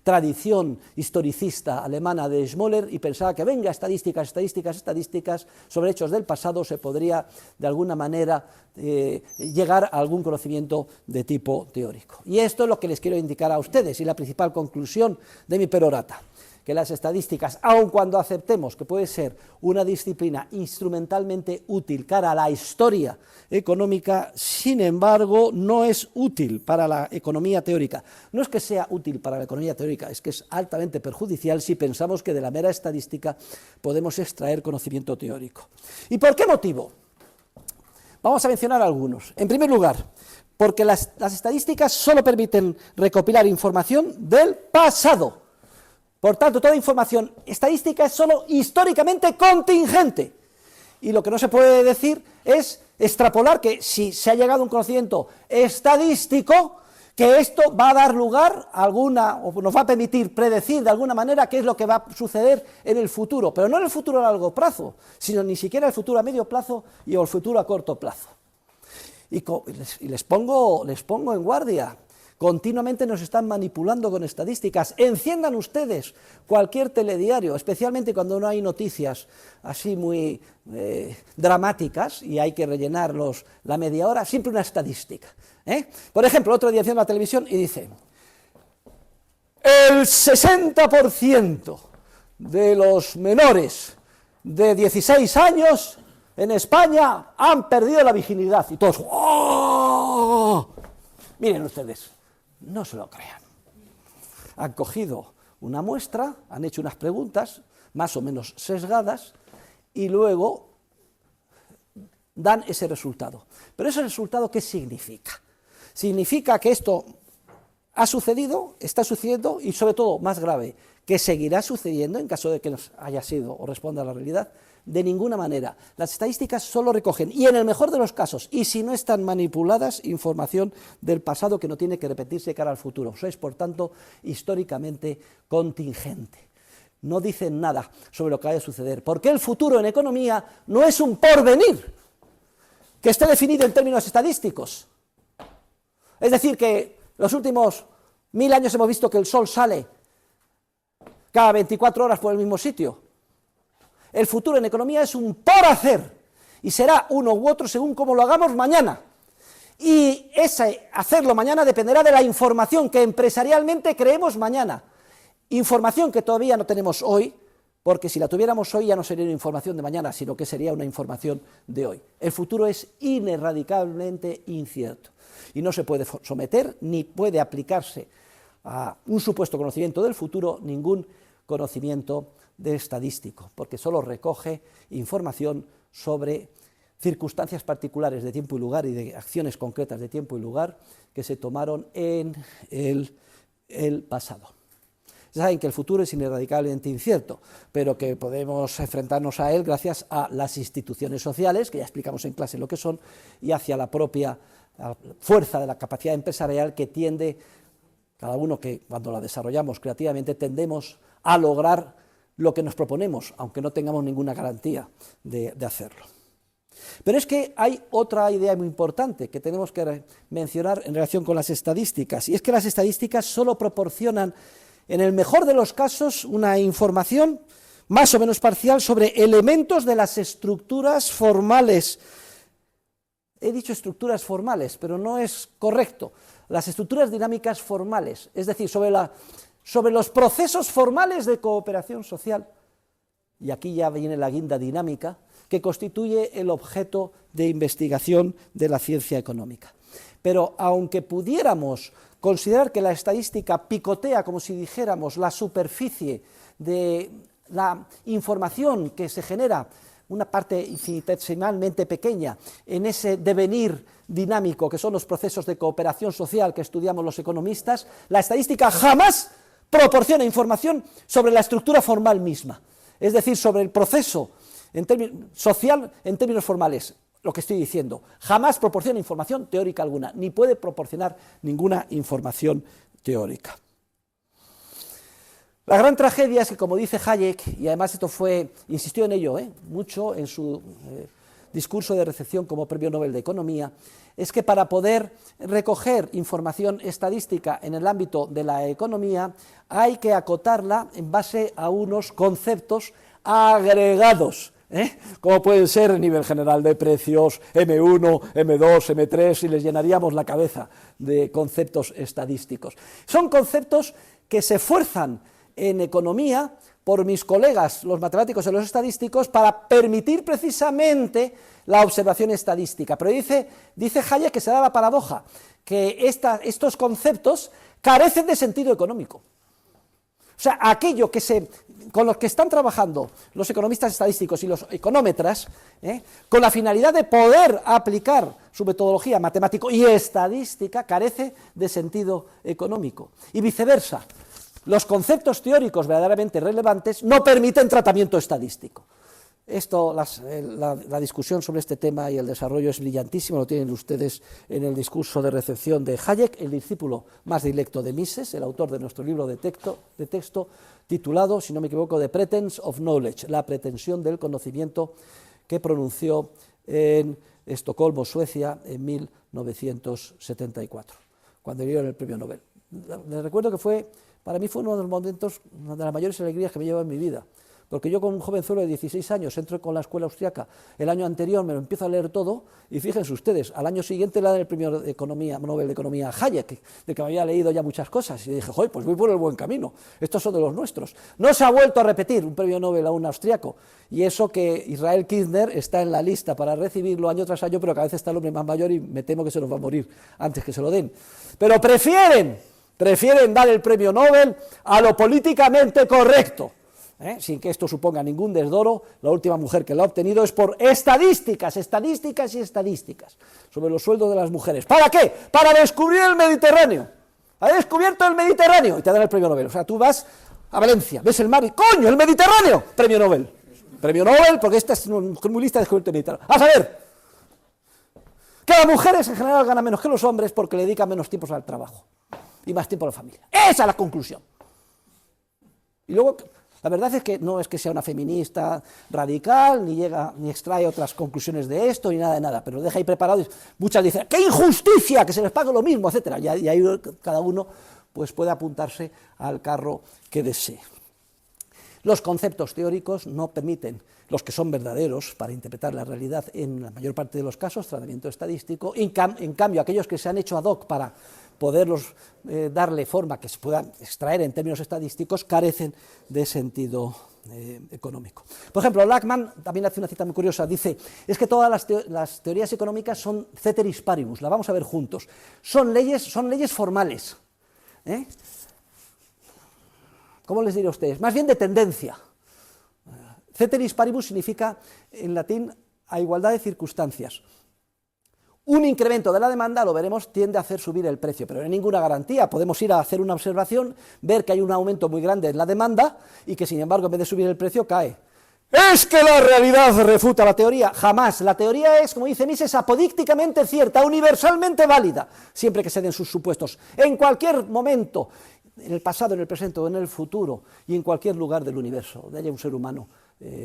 tradición historicista alemana de Schmoller y pensaba que venga, estadísticas, estadísticas, estadísticas, sobre hechos del pasado se podría de alguna manera llegar a algún conocimiento de tipo teórico. Y esto es lo que les quiero indicar a ustedes y la principal conclusión de mi perorata: que las estadísticas, aun cuando aceptemos que puede ser una disciplina instrumentalmente útil cara a la historia económica, sin embargo, no es útil para la economía teórica. No es que sea útil para la economía teórica, es que es altamente perjudicial si pensamos que de la mera estadística podemos extraer conocimiento teórico. ¿Y por qué motivo? Vamos a mencionar algunos. En primer lugar, porque las estadísticas solo permiten recopilar información del pasado. Por tanto, toda información estadística es solo históricamente contingente. Y lo que no se puede decir es extrapolar que si se ha llegado a un conocimiento estadístico, que esto va a dar lugar a o nos va a permitir predecir de alguna manera qué es lo que va a suceder en el futuro, pero no en el futuro a largo plazo, sino ni siquiera el futuro a medio plazo y el futuro a corto plazo. Y les pongo en guardia. Continuamente nos están manipulando con estadísticas. Enciendan ustedes cualquier telediario, especialmente cuando no hay noticias así muy dramáticas y hay que rellenarlos la media hora, siempre una estadística. Por ejemplo, otro día enciendo la televisión y dice: el 60% de los menores de 16 años en España han perdido la virginidad. Y todos, ¡oh! Miren ustedes, no se lo crean. Han cogido una muestra, han hecho unas preguntas más o menos sesgadas y luego dan ese resultado. Pero ese resultado, ¿qué significa? Significa que esto ha sucedido, está sucediendo y, sobre todo, más grave, que seguirá sucediendo en caso de que haya sido o responda a la realidad. De ninguna manera. Las estadísticas solo recogen, y en el mejor de los casos, y si no están manipuladas, información del pasado que no tiene que repetirse de cara al futuro. Eso es, por tanto, históricamente contingente. No dicen nada sobre lo que vaya a suceder, porque el futuro en economía no es un porvenir que esté definido en términos estadísticos. Es decir, que los últimos 1000 años hemos visto que el sol sale cada 24 horas por el mismo sitio. El futuro en economía es un por hacer, y será uno u otro según cómo lo hagamos mañana. Y ese hacerlo mañana dependerá de la información que empresarialmente creemos mañana. Información que todavía no tenemos hoy, porque si la tuviéramos hoy ya no sería una información de mañana, sino que sería una información de hoy. El futuro es ineradicablemente incierto, y no se puede someter ni puede aplicarse a un supuesto conocimiento del futuro ningún conocimiento de estadístico, porque solo recoge información sobre circunstancias particulares de tiempo y lugar y de acciones concretas de tiempo y lugar que se tomaron en el pasado. Ya saben que el futuro es ineradicablemente incierto, pero que podemos enfrentarnos a él gracias a las instituciones sociales, que ya explicamos en clase lo que son, y hacia la propia fuerza de la capacidad empresarial que tiende, cada uno que cuando la desarrollamos creativamente, tendemos a lograr lo que nos proponemos, aunque no tengamos ninguna garantía de hacerlo. Pero es que hay otra idea muy importante que tenemos que mencionar en relación con las estadísticas, y es que las estadísticas solo proporcionan, en el mejor de los casos, una información más o menos parcial sobre elementos de las estructuras formales. He dicho estructuras formales, pero no es correcto. Las estructuras dinámicas formales, es decir, sobre los procesos formales de cooperación social, y aquí ya viene la guinda dinámica, que constituye el objeto de investigación de la ciencia económica. Pero aunque pudiéramos considerar que la estadística picotea, como si dijéramos, la superficie de la información que se genera, una parte infinitesimalmente pequeña, en ese devenir dinámico que son los procesos de cooperación social que estudiamos los economistas, la estadística jamás proporciona información sobre la estructura formal misma, es decir, sobre el proceso social en términos formales. Lo que estoy diciendo, jamás proporciona información teórica alguna, ni puede proporcionar ninguna información teórica. La gran tragedia es que, como dice Hayek, y además esto insistió en ello mucho en su discurso de recepción como Premio Nobel de Economía, es que para poder recoger información estadística en el ámbito de la economía hay que acotarla en base a unos conceptos agregados, como pueden ser el nivel general de precios, M1, M2, M3, y les llenaríamos la cabeza de conceptos estadísticos. Son conceptos que se fuerzan en economía por mis colegas, los matemáticos y los estadísticos, para permitir precisamente la observación estadística. Pero dice Hayek que se da la paradoja, que estos conceptos carecen de sentido económico. O sea, aquello con los que están trabajando los economistas estadísticos y los económetras, con la finalidad de poder aplicar su metodología matemática y estadística, carece de sentido económico. Y viceversa, los conceptos teóricos verdaderamente relevantes no permiten tratamiento estadístico. La discusión sobre este tema y el desarrollo es brillantísimo, lo tienen ustedes en el discurso de recepción de Hayek, el discípulo más dilecto de Mises, el autor de nuestro libro de texto titulado, si no me equivoco, The Pretense of Knowledge, la pretensión del conocimiento, que pronunció en Estocolmo, Suecia, en 1974, cuando le dieron el premio Nobel. Les recuerdo que para mí fue uno de los momentos, una de las mayores alegrías que me lleva en mi vida, porque yo con un jovenzuelo de 16 años entro con la escuela austriaca, el año anterior me lo empiezo a leer todo, y fíjense ustedes, al año siguiente le dan el premio Nobel de Economía a Hayek, de que me había leído ya muchas cosas, y dije, pues voy por el buen camino, estos son de los nuestros. No se ha vuelto a repetir un premio Nobel a un austriaco, y eso que Israel Kirzner está en la lista para recibirlo año tras año, pero cada vez está el hombre más mayor y me temo que se nos va a morir antes que se lo den. Pero prefieren dar el premio Nobel a lo políticamente correcto, sin que esto suponga ningún desdoro. La última mujer que lo ha obtenido es por estadísticas sobre los sueldos de las mujeres. ¿Para qué? Para descubrir el Mediterráneo. Ha descubierto el Mediterráneo y te dan el premio Nobel. O sea, tú vas a Valencia, ves el mar y ¡coño, el Mediterráneo! Premio Nobel. Premio Nobel porque esta es una mujer muy lista de descubierto el Mediterráneo. A saber, que las mujeres en general ganan menos que los hombres porque le dedican menos tiempo al trabajo y más tiempo a la familia. Esa es la conclusión. Y luego, la verdad es que no es que sea una feminista radical, ni extrae otras conclusiones de esto, ni nada de nada, pero lo deja ahí preparado y muchas dicen, ¡qué injusticia! Que se les pague lo mismo, etcétera. Y ahí cada uno pues puede apuntarse al carro que desee. Los conceptos teóricos no permiten, los que son verdaderos para interpretar la realidad en la mayor parte de los casos, tratamiento estadístico. En cambio, aquellos que se han hecho ad hoc para poderlos darle forma que se puedan extraer en términos estadísticos, carecen de sentido económico. Por ejemplo, Lachmann también hace una cita muy curiosa, dice, es que todas las teorías económicas son ceteris paribus, la vamos a ver juntos, son leyes formales. ¿Cómo les diré a ustedes? Más bien de tendencia. Ceteris paribus significa, en latín, a igualdad de circunstancias. Un incremento de la demanda, lo veremos, tiende a hacer subir el precio, pero no hay ninguna garantía. Podemos ir a hacer una observación, ver que hay un aumento muy grande en la demanda y que, sin embargo, en vez de subir el precio, cae. ¿Es que la realidad refuta la teoría? Jamás. La teoría es, como dice Mises, apodícticamente cierta, universalmente válida, siempre que se den sus supuestos. En cualquier momento en el pasado, en el presente o en el futuro, y en cualquier lugar del universo, donde haya un ser humano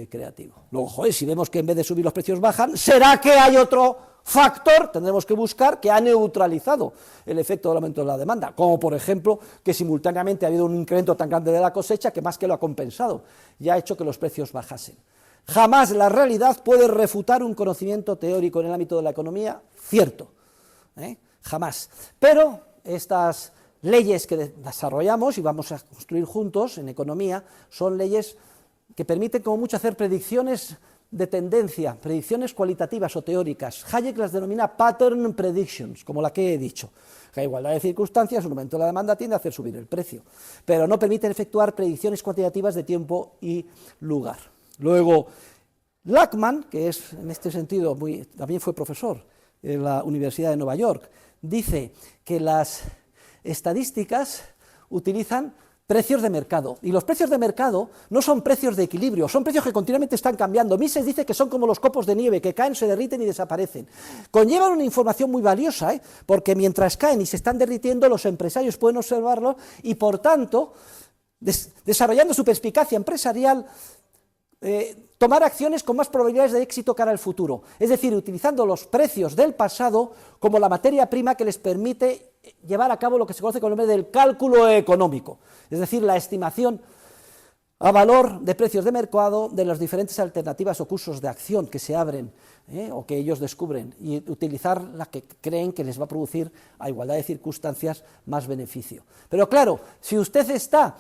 creativo. Luego, joder, si vemos que en vez de subir los precios bajan, ¿será que hay otro factor? Tendremos que buscar que ha neutralizado el efecto del aumento de la demanda, como por ejemplo que simultáneamente ha habido un incremento tan grande de la cosecha que más que lo ha compensado y ha hecho que los precios bajasen. Jamás la realidad puede refutar un conocimiento teórico en el ámbito de la economía cierto, jamás. Pero estas leyes que desarrollamos y vamos a construir juntos en economía son leyes que permiten como mucho hacer predicciones de tendencia, predicciones cualitativas o teóricas. Hayek las denomina pattern predictions, como la que he dicho. Que a igualdad de circunstancias, un aumento de la demanda tiende a hacer subir el precio, pero no permiten efectuar predicciones cuantitativas de tiempo y lugar. Luego, Lachman, que es en este sentido también fue profesor en la Universidad de Nueva York, dice que las estadísticas utilizan precios de mercado, y los precios de mercado no son precios de equilibrio, son precios que continuamente están cambiando. Mises dice que son como los copos de nieve, que caen, se derriten y desaparecen. Conllevan una información muy valiosa, porque mientras caen y se están derritiendo, los empresarios pueden observarlo y, por tanto, desarrollando su perspicacia empresarial, tomar acciones con más probabilidades de éxito cara al futuro, es decir, utilizando los precios del pasado como la materia prima que les permite llevar a cabo lo que se conoce con el nombre del cálculo económico, es decir, la estimación a valor de precios de mercado de las diferentes alternativas o cursos de acción que se abren o que ellos descubren, y utilizar la que creen que les va a producir, a igualdad de circunstancias, más beneficio. Pero claro, si usted está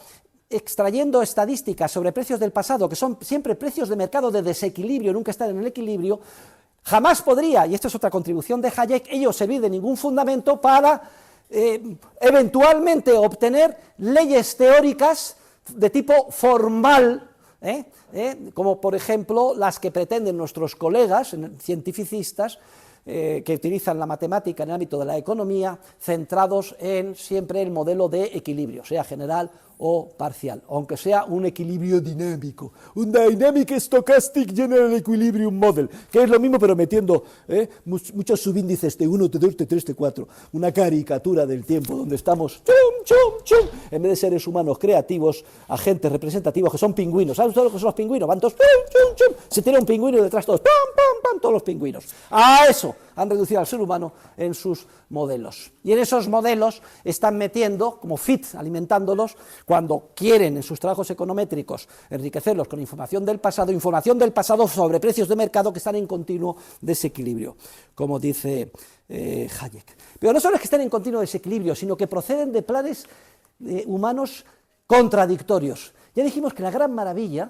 extrayendo estadísticas sobre precios del pasado, que son siempre precios de mercado de desequilibrio, nunca están en el equilibrio, jamás podría, y esto es otra contribución de Hayek, ello servir de ningún fundamento para eventualmente obtener leyes teóricas de tipo formal, como por ejemplo las que pretenden nuestros colegas cientificistas, que utilizan la matemática en el ámbito de la economía, centrados en siempre el modelo de equilibrio, sea general o parcial, aunque sea un equilibrio dinámico, un Dynamic Stochastic General Equilibrium Model, que es lo mismo pero metiendo muchos subíndices T1, T2, T3, T4, una caricatura del tiempo donde estamos en vez de seres humanos creativos, agentes representativos que son pingüinos. ¿Saben ustedes lo que son los pingüinos? Van todos, se tira un pingüino y detrás todos, todos los pingüinos. A eso han reducido al ser humano en sus modelos. Y en esos modelos están metiendo, como fit, alimentándolos, cuando quieren en sus trabajos econométricos enriquecerlos con información del pasado sobre precios de mercado que están en continuo desequilibrio, como dice Hayek. Pero no solo es que estén en continuo desequilibrio, sino que proceden de planes humanos contradictorios. Ya dijimos que la gran maravilla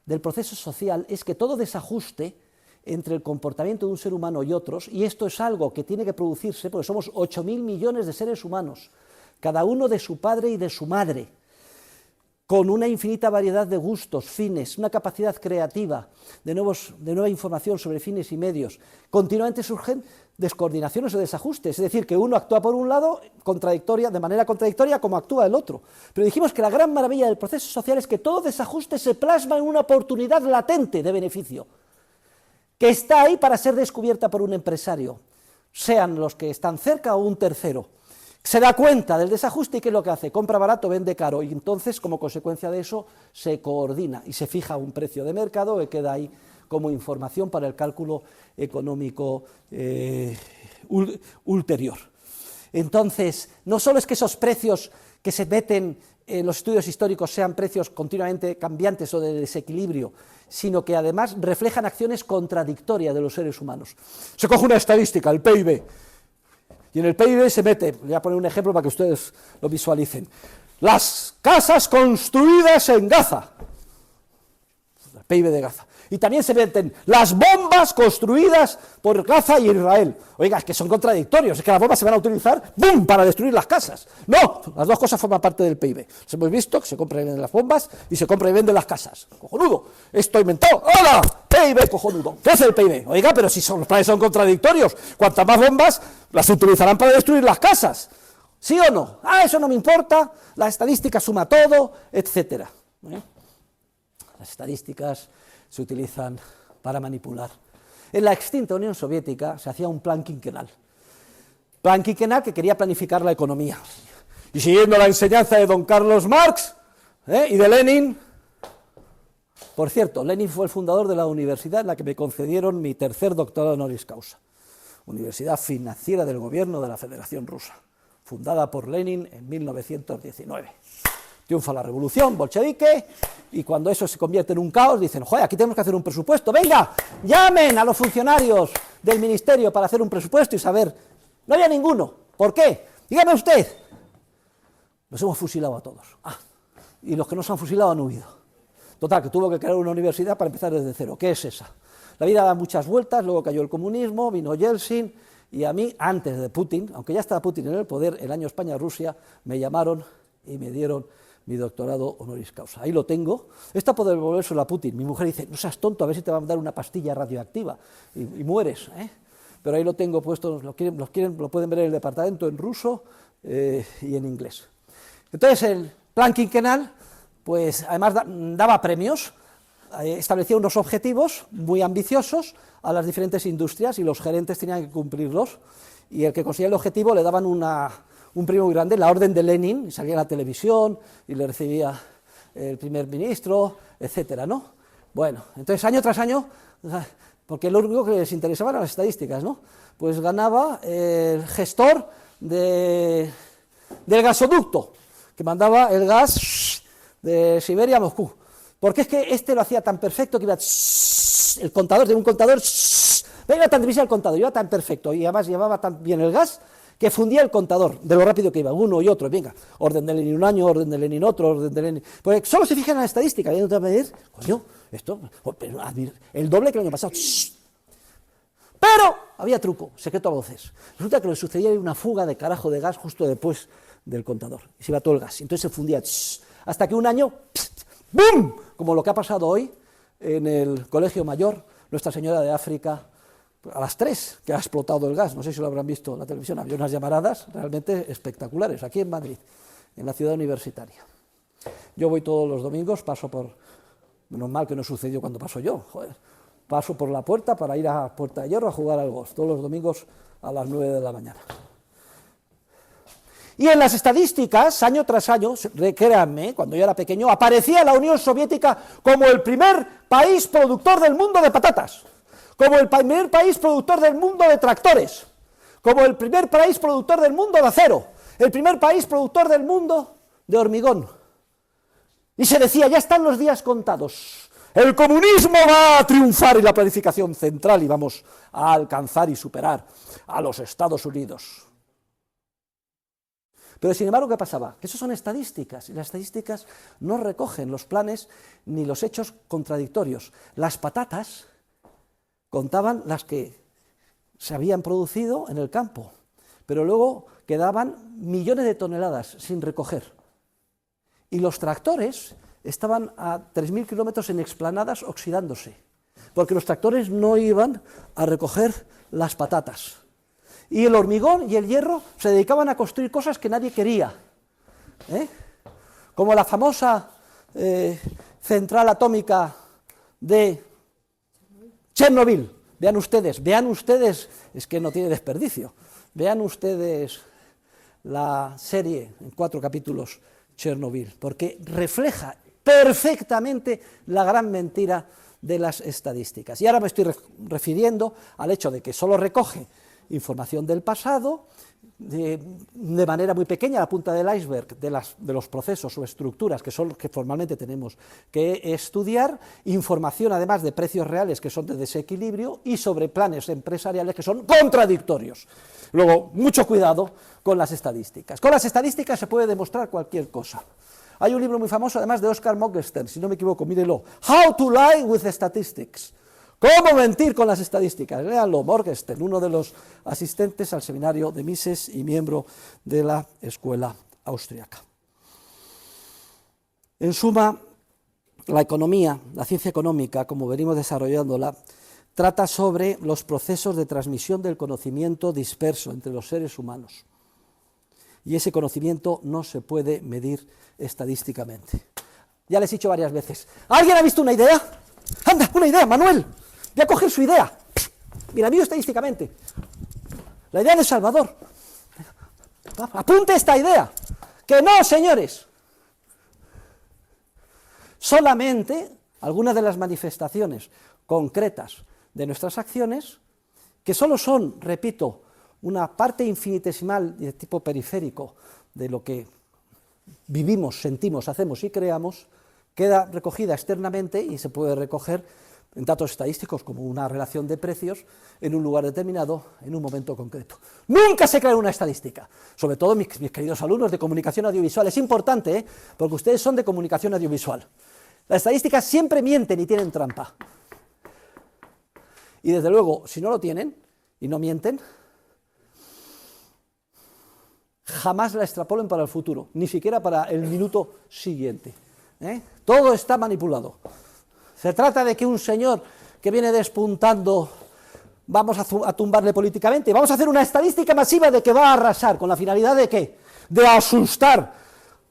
del proceso social es que todo desajuste entre el comportamiento de un ser humano y otros, y esto es algo que tiene que producirse porque somos 8.000 millones de seres humanos, cada uno de su padre y de su madre, con una infinita variedad de gustos, fines, una capacidad creativa, de nueva información sobre fines y medios. Continuamente surgen descoordinaciones o desajustes, es decir, que uno actúa por un lado de manera contradictoria como actúa el otro. Pero dijimos que la gran maravilla del proceso social es que todo desajuste se plasma en una oportunidad latente de beneficio, que está ahí para ser descubierta por un empresario, sean los que están cerca o un tercero. Se da cuenta del desajuste y ¿qué es lo que hace? Compra barato, vende caro, y entonces, como consecuencia de eso, se coordina y se fija un precio de mercado que queda ahí como información para el cálculo económico ulterior. Entonces, no solo es que esos precios que se meten en los estudios históricos sean precios continuamente cambiantes o de desequilibrio, sino que además reflejan acciones contradictorias de los seres humanos. Se coge una estadística, el PIB, y en el PIB se mete, voy a poner un ejemplo para que ustedes lo visualicen, las casas construidas en Gaza, el PIB de Gaza, y también se meten las bombas construidas por Gaza y Israel. Oiga, es que son contradictorios, es que las bombas se van a utilizar ¡bum!, para destruir las casas. No, las dos cosas forman parte del PIB. Hemos visto que se compran y venden las bombas y se compran y venden las casas. ¡Cojonudo! Esto inventado. ¡Hola! PIB, cojonudo. ¿Qué hace el PIB? Oiga, pero si los planes son contradictorios, cuantas más bombas las utilizarán para destruir las casas. ¿Sí o no? Ah, eso no me importa, la estadística suma todo, etcétera. Las estadísticas se utilizan para manipular. En la extinta Unión Soviética se hacía un plan quinquenal que quería planificar la economía. Y siguiendo la enseñanza de don Carlos Marx y de Lenin. Por cierto, Lenin fue el fundador de la universidad en la que me concedieron mi tercer doctorado honoris causa. Universidad Financiera del Gobierno de la Federación Rusa, fundada por Lenin en 1919. Triunfa la revolución bolchevique y cuando eso se convierte en un caos dicen, joder, aquí tenemos que hacer un presupuesto, venga, llamen a los funcionarios del ministerio para hacer un presupuesto y saber, no había ninguno, ¿por qué? Dígame usted. Los hemos fusilado a todos. Y los que no se han fusilado han huido. Total, que tuvo que crear una universidad para empezar desde cero. ¿Qué es esa? La vida da muchas vueltas, luego cayó el comunismo, vino Yeltsin, y a mí, antes de Putin, aunque ya estaba Putin en el poder, el año España-Rusia, me llamaron y me dieron mi doctorado honoris causa. Ahí lo tengo. Esto puede devolvérselo a Putin. Mi mujer dice, no seas tonto, a ver si te van a dar una pastilla radioactiva y mueres. Pero ahí lo tengo puesto, lo pueden ver en el departamento en ruso y en inglés. Entonces, el plan quinquenal, pues además daba premios, establecía unos objetivos muy ambiciosos a las diferentes industrias y los gerentes tenían que cumplirlos, y el que conseguía el objetivo le daban un premio muy grande, la Orden de Lenin, y salía en la televisión y le recibía el primer ministro, etcétera, ¿no? Bueno, entonces año tras año, porque lo único que les interesaba eran las estadísticas, ¿no? Pues ganaba el gestor del gasoducto, que mandaba el gas de Siberia a Moscú. Porque es que este lo hacía tan perfecto que iba el contador, de un contador, iba tan deprisa el contador, iba tan perfecto y además llevaba tan bien el gas que fundía el contador de lo rápido que iba, uno y otro, venga, orden de Lenin un año, orden de Lenin otro, orden de Lenin. Porque solo se fijan en la estadística, y otra vez, coño, esto, el doble que el año pasado. Pero había truco, secreto a voces. Resulta que le sucedía una fuga de carajo de gas justo después del contador, y se iba todo el gas, y entonces se fundía, hasta que un año, ¡bum!, como lo que ha pasado hoy en el Colegio Mayor, Nuestra Señora de África, a las 3, que ha explotado el gas, no sé si lo habrán visto en la televisión, había unas llamaradas realmente espectaculares, aquí en Madrid, en la ciudad universitaria. Yo voy todos los domingos, paso por, menos mal que no sucedió cuando paso yo, joder, paso por la puerta para ir a Puerta de Hierro a jugar al golf, todos los domingos a las 9 de la mañana. Y en las estadísticas, año tras año, créanme, cuando yo era pequeño, aparecía la Unión Soviética como el primer país productor del mundo de patatas, como el primer país productor del mundo de tractores, como el primer país productor del mundo de acero, el primer país productor del mundo de hormigón. Y se decía, ya están los días contados, el comunismo va a triunfar y la planificación central y vamos a alcanzar y superar a los Estados Unidos. Pero sin embargo, ¿qué pasaba? Que eso son estadísticas, y las estadísticas no recogen los planes ni los hechos contradictorios. Las patatas contaban las que se habían producido en el campo, pero luego quedaban millones de toneladas sin recoger. Y los tractores estaban a 3.000 kilómetros en explanadas oxidándose, porque los tractores no iban a recoger las patatas. Y el hormigón y el hierro se dedicaban a construir cosas que nadie quería, como la famosa central atómica de Chernobyl. Vean ustedes, es que no tiene desperdicio, vean ustedes la serie en 4 capítulos Chernobyl, porque refleja perfectamente la gran mentira de las estadísticas. Y ahora me estoy refiriendo al hecho de que solo recoge información del pasado, de manera muy pequeña, la punta del iceberg de los procesos o estructuras que son los que formalmente tenemos que estudiar, información además de precios reales que son de desequilibrio y sobre planes empresariales que son contradictorios. Luego, mucho cuidado con las estadísticas. Con las estadísticas se puede demostrar cualquier cosa. Hay un libro muy famoso además de Oscar Morgenstern, si no me equivoco, mírelo, How to Lie with Statistics. ¿Cómo mentir con las estadísticas? Léanlo, Morgenstern, uno de los asistentes al seminario de Mises y miembro de la escuela austríaca. En suma, la economía, la ciencia económica, como venimos desarrollándola, trata sobre los procesos de transmisión del conocimiento disperso entre los seres humanos. Y ese conocimiento no se puede medir estadísticamente. Ya les he dicho varias veces, ¿alguien ha visto una idea? ¡Anda, una idea, Manuel! Voy a coger su idea. Mira, mido estadísticamente. La idea de Salvador. Apunte esta idea. Que no, señores. Solamente algunas de las manifestaciones concretas de nuestras acciones, que solo son, repito, una parte infinitesimal de tipo periférico de lo que vivimos, sentimos, hacemos y creamos, queda recogida externamente y se puede recoger en datos estadísticos como una relación de precios en un lugar determinado, en un momento concreto. Nunca se crea una estadística, sobre todo mis queridos alumnos de comunicación audiovisual. Es importante, porque ustedes son de comunicación audiovisual. Las estadísticas siempre mienten y tienen trampa. Y desde luego, si no lo tienen y no mienten, jamás la extrapolen para el futuro, ni siquiera para el minuto siguiente. Todo está manipulado. Se trata de que un señor que viene despuntando, vamos a tumbarle políticamente, y vamos a hacer una estadística masiva de que va a arrasar, ¿con la finalidad de qué? De asustar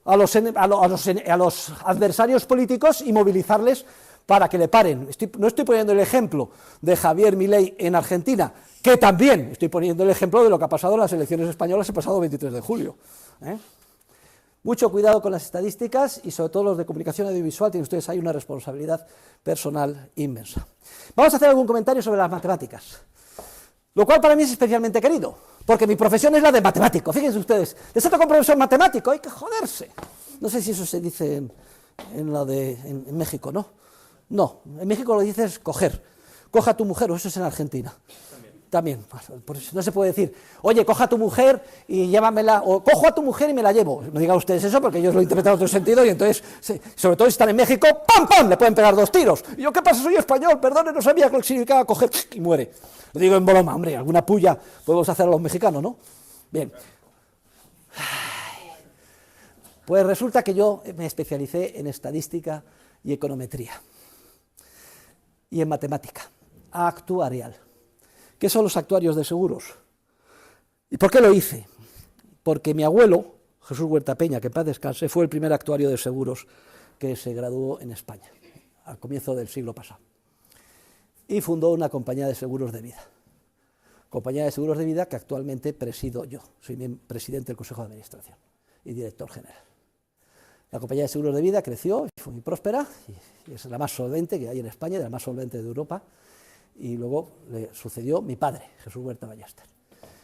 a los adversarios políticos y movilizarles para que le paren. No estoy poniendo el ejemplo de Javier Milei en Argentina, que también estoy poniendo el ejemplo de lo que ha pasado en las elecciones españolas el pasado 23 de julio. Mucho cuidado con las estadísticas y sobre todo los de comunicación audiovisual, tienen ustedes ahí una responsabilidad personal inmensa. Vamos a hacer algún comentario sobre las matemáticas, lo cual para mí es especialmente querido, porque mi profesión es la de matemático. Fíjense ustedes, les toca un profesor matemático, hay que joderse. No sé si eso se dice en México, ¿no? No, en México lo dices coger. Coja a tu mujer, o eso es en Argentina. También, por eso no se puede decir, oye, coja a tu mujer y llévamela, o cojo a tu mujer y me la llevo. No digan ustedes eso porque ellos lo interpretan en otro sentido y entonces, sobre todo si están en México, ¡pam, pam!, le pueden pegar 2 tiros. Y yo, ¿qué pasa? Soy español, perdone, no sabía lo que significaba coger, y muere. Lo digo en broma, hombre, alguna puya podemos hacer a los mexicanos, ¿no? Bien. Pues resulta que yo me especialicé en estadística y econometría. Y en matemática, actuarial. ¿Qué son los actuarios de seguros? ¿Y por qué lo hice? Porque mi abuelo, Jesús Huerta Peña, que en paz descanse, fue el primer actuario de seguros que se graduó en España, al comienzo del siglo pasado. Y fundó una compañía de seguros de vida. Compañía de seguros de vida que actualmente presido yo. Soy presidente del Consejo de Administración y director general. La compañía de seguros de vida creció y fue muy próspera, y es la más solvente que hay en España, de la más solvente de Europa. Y luego le sucedió mi padre, Jesús Huerta Ballester.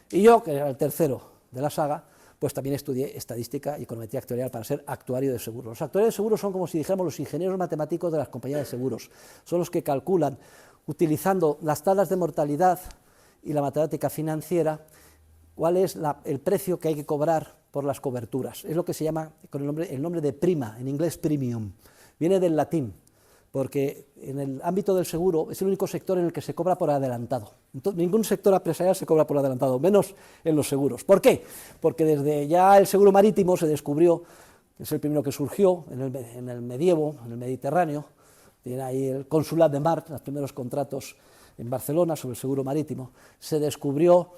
Y yo, que era el tercero de la saga, pues también estudié estadística y econometría actuarial para ser actuario de seguros. Los actuarios de seguros son como si dijéramos los ingenieros matemáticos de las compañías de seguros. Son los que calculan, utilizando las tablas de mortalidad y la matemática financiera, cuál es el precio que hay que cobrar por las coberturas. Es lo que se llama con el nombre de prima, en inglés premium. Viene del latín, porque en el ámbito del seguro es el único sector en el que se cobra por adelantado. Entonces, ningún sector empresarial se cobra por adelantado, menos en los seguros. ¿Por qué? Porque desde ya el seguro marítimo se descubrió, que es el primero que surgió en el medievo, en el Mediterráneo. Tiene ahí el Consulat de Mar, los primeros contratos en Barcelona sobre el seguro marítimo. Se descubrió,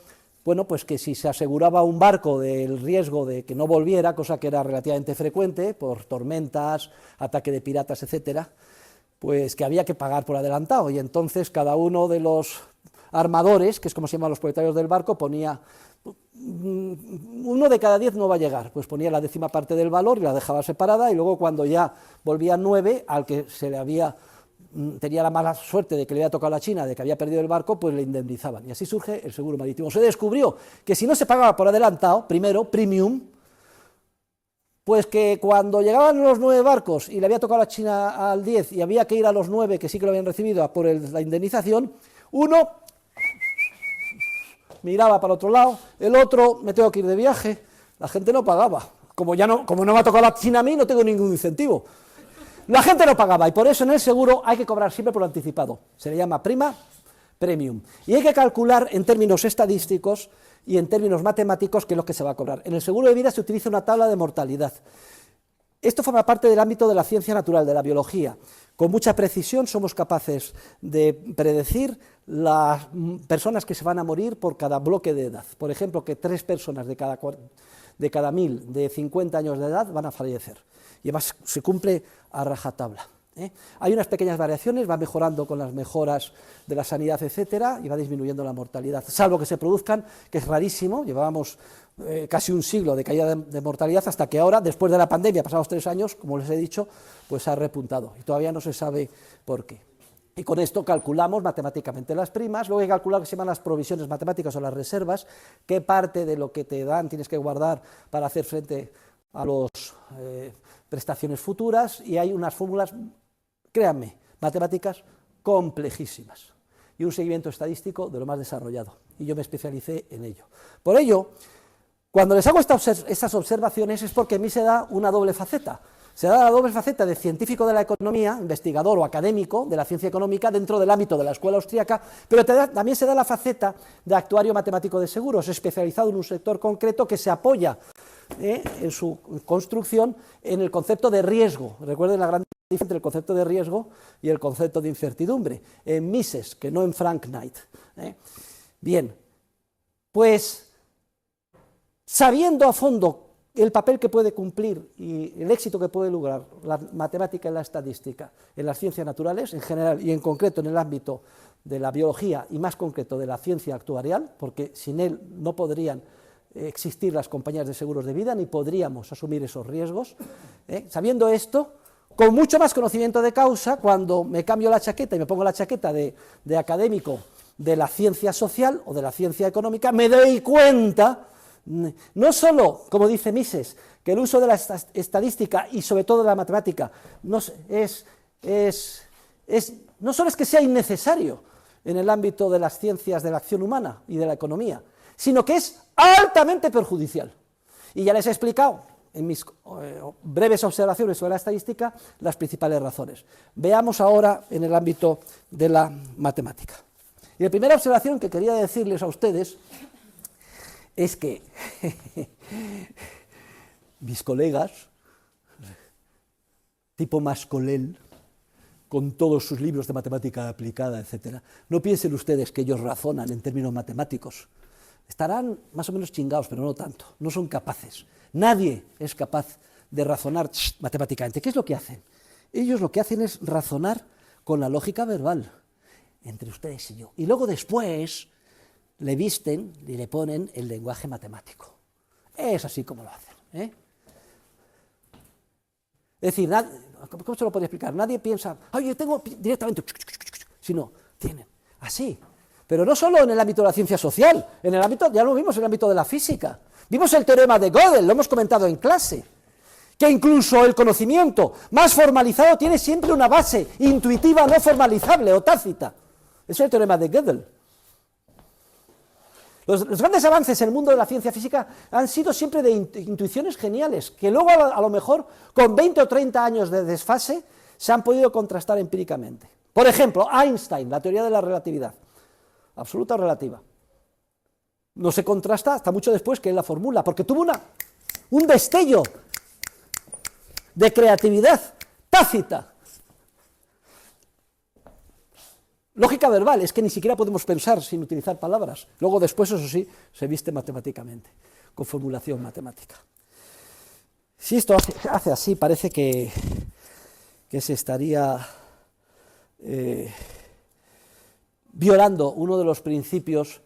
bueno, pues que si se aseguraba un barco del riesgo de que no volviera, cosa que era relativamente frecuente por tormentas, ataque de piratas, etcétera, pues que había que pagar por adelantado, y entonces cada uno de los armadores, que es como se llaman los propietarios del barco, ponía, 1 de cada 10 no va a llegar, pues ponía la 10ª parte del valor y la dejaba separada, y luego cuando ya volvían 9, al que tenía la mala suerte de que le había tocado la China, de que había perdido el barco, pues le indemnizaban, y así surge el seguro marítimo. Se descubrió que si no se pagaba por adelantado, primero, premium, pues que cuando llegaban los 9 barcos y le había tocado la China al 10 y había que ir a los 9 que sí que lo habían recibido a por la indemnización, uno miraba para otro lado, el otro, me tengo que ir de viaje, la gente no pagaba. Como no me ha tocado la China a mí, no tengo ningún incentivo. La gente no pagaba, y por eso en el seguro hay que cobrar siempre por anticipado. Se le llama prima premium. Y hay que calcular en términos estadísticos y en términos matemáticos qué es lo que se va a cobrar. En el seguro de vida se utiliza una tabla de mortalidad. Esto forma parte del ámbito de la ciencia natural, de la biología. Con mucha precisión somos capaces de predecir las personas que se van a morir por cada bloque de edad. Por ejemplo, que 3 personas de cada 1000 de 50 años de edad van a fallecer. Y además se cumple a rajatabla. Hay unas pequeñas variaciones, va mejorando con las mejoras de la sanidad, etcétera, y va disminuyendo la mortalidad, salvo que se produzcan, que es rarísimo, llevábamos casi un siglo de caída de mortalidad, hasta que ahora, después de la pandemia, pasados 3 años, como les he dicho, pues ha repuntado, y todavía no se sabe por qué. Y con esto calculamos matemáticamente las primas, luego hay que calcular lo que se llaman las provisiones matemáticas o las reservas, qué parte de lo que te dan tienes que guardar para hacer frente a las prestaciones futuras, y hay unas fórmulas, créanme, matemáticas complejísimas, y un seguimiento estadístico de lo más desarrollado, y yo me especialicé en ello. Por ello, cuando les hago estas observaciones es porque a mí se da una doble faceta. Se da la doble faceta de científico de la economía, investigador o académico de la ciencia económica dentro del ámbito de la escuela austríaca, pero también se da la faceta de actuario matemático de seguros, especializado en un sector concreto que se apoya en su construcción en el concepto de riesgo. Recuerden la gran diferencia entre el concepto de riesgo y el concepto de incertidumbre, en Mises, que no en Frank Knight. Bien, pues sabiendo a fondo el papel que puede cumplir y el éxito que puede lograr la matemática y la estadística en las ciencias naturales en general y en concreto en el ámbito de la biología y más concreto de la ciencia actuarial, porque sin él no podrían existir las compañías de seguros de vida ni podríamos asumir esos riesgos. Sabiendo esto, con mucho más conocimiento de causa, cuando me cambio la chaqueta y me pongo la chaqueta de académico de la ciencia social o de la ciencia económica, me doy cuenta, no solo, como dice Mises, que el uso de la estadística y sobre todo de la matemática no solo es que sea innecesario en el ámbito de las ciencias de la acción humana y de la economía, sino que es altamente perjudicial. Y ya les he explicado en mis breves observaciones sobre la estadística las principales razones. Veamos ahora en el ámbito de la matemática. Y la primera observación que quería decirles a ustedes es que mis colegas, tipo Mascolel, con todos sus libros de matemática aplicada, etc., no piensen ustedes que ellos razonan en términos matemáticos. Estarán más o menos chingados, pero no tanto, no son capaces. Nadie es capaz de razonar matemáticamente. ¿Qué es lo que hacen? Ellos lo que hacen es razonar con la lógica verbal, entre ustedes y yo. Y luego después le visten y le ponen el lenguaje matemático. Es así como lo hacen. Es decir, ¿cómo se lo podría explicar? Nadie piensa, ay, yo tengo directamente, sino, tienen así. Pero no solo en el ámbito de la ciencia social, en el ámbito, ya lo vimos en el ámbito de la física. Vimos el teorema de Gödel, lo hemos comentado en clase, que incluso el conocimiento más formalizado tiene siempre una base intuitiva no formalizable o tácita. Es el teorema de Gödel. Los grandes avances en el mundo de la ciencia física han sido siempre de intuiciones geniales, que luego a lo mejor con 20 o 30 años de desfase se han podido contrastar empíricamente. Por ejemplo, Einstein, la teoría de la relatividad, absoluta o relativa. No se contrasta hasta mucho después que él la formula, porque tuvo un destello de creatividad tácita. Lógica verbal, es que ni siquiera podemos pensar sin utilizar palabras. Luego después, eso sí, se viste matemáticamente, con formulación matemática. Si esto hace así, parece que se estaría violando uno de los principios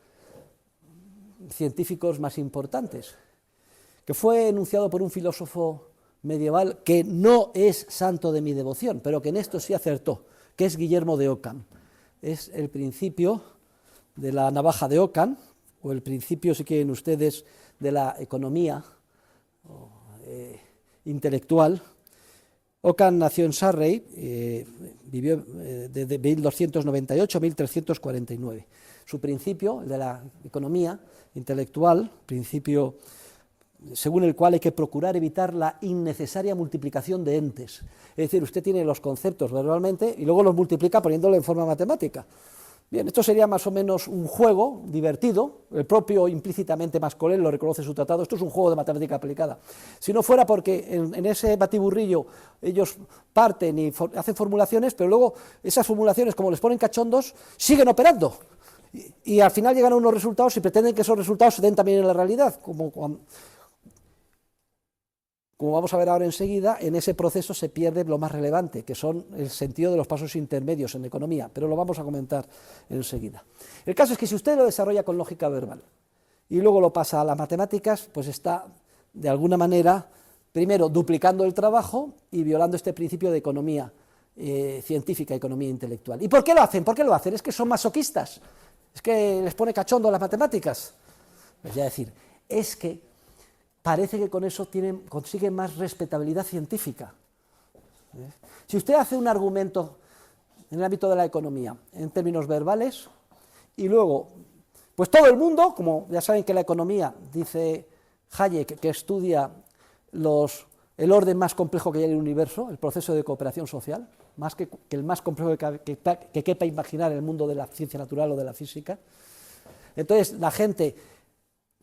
científicos más importantes, que fue enunciado por un filósofo medieval que no es santo de mi devoción, pero que en esto sí acertó, que es Guillermo de Ockham. Es el principio de la navaja de Ockham, o el principio, si quieren ustedes, de la economía intelectual. Ockham nació en Surrey, vivió de 1298 a 1349. Su principio, el de la economía intelectual, principio según el cual hay que procurar evitar la innecesaria multiplicación de entes. Es decir, usted tiene los conceptos verbalmente y luego los multiplica poniéndolo en forma matemática. Bien, esto sería más o menos un juego divertido, el propio implícitamente Mascolel lo reconoce en su tratado, esto es un juego de matemática aplicada. Si no fuera porque en ese batiburrillo ellos parten y hacen formulaciones, pero luego esas formulaciones, como les ponen cachondos, siguen operando. Y al final llegan a unos resultados y pretenden que esos resultados se den también en la realidad, como como vamos a ver ahora enseguida, en ese proceso se pierde lo más relevante, que son el sentido de los pasos intermedios en economía, pero lo vamos a comentar enseguida. El caso es que si usted lo desarrolla con lógica verbal y luego lo pasa a las matemáticas, pues está, de alguna manera, primero duplicando el trabajo y violando este principio de economía científica, economía intelectual. ¿Y por qué lo hacen? ¿Por qué lo hacen? ¿Es que son masoquistas? ¿Es que les pone cachondo las matemáticas? Pues ya decir, es que parece que con eso consiguen más respetabilidad científica. Si usted hace un argumento en el ámbito de la economía en términos verbales y luego, pues todo el mundo, como ya saben que la economía, dice Hayek, que estudia el orden más complejo que hay en el universo, el proceso de cooperación social, más que el más complejo que quepa imaginar en el mundo de la ciencia natural o de la física. Entonces la gente,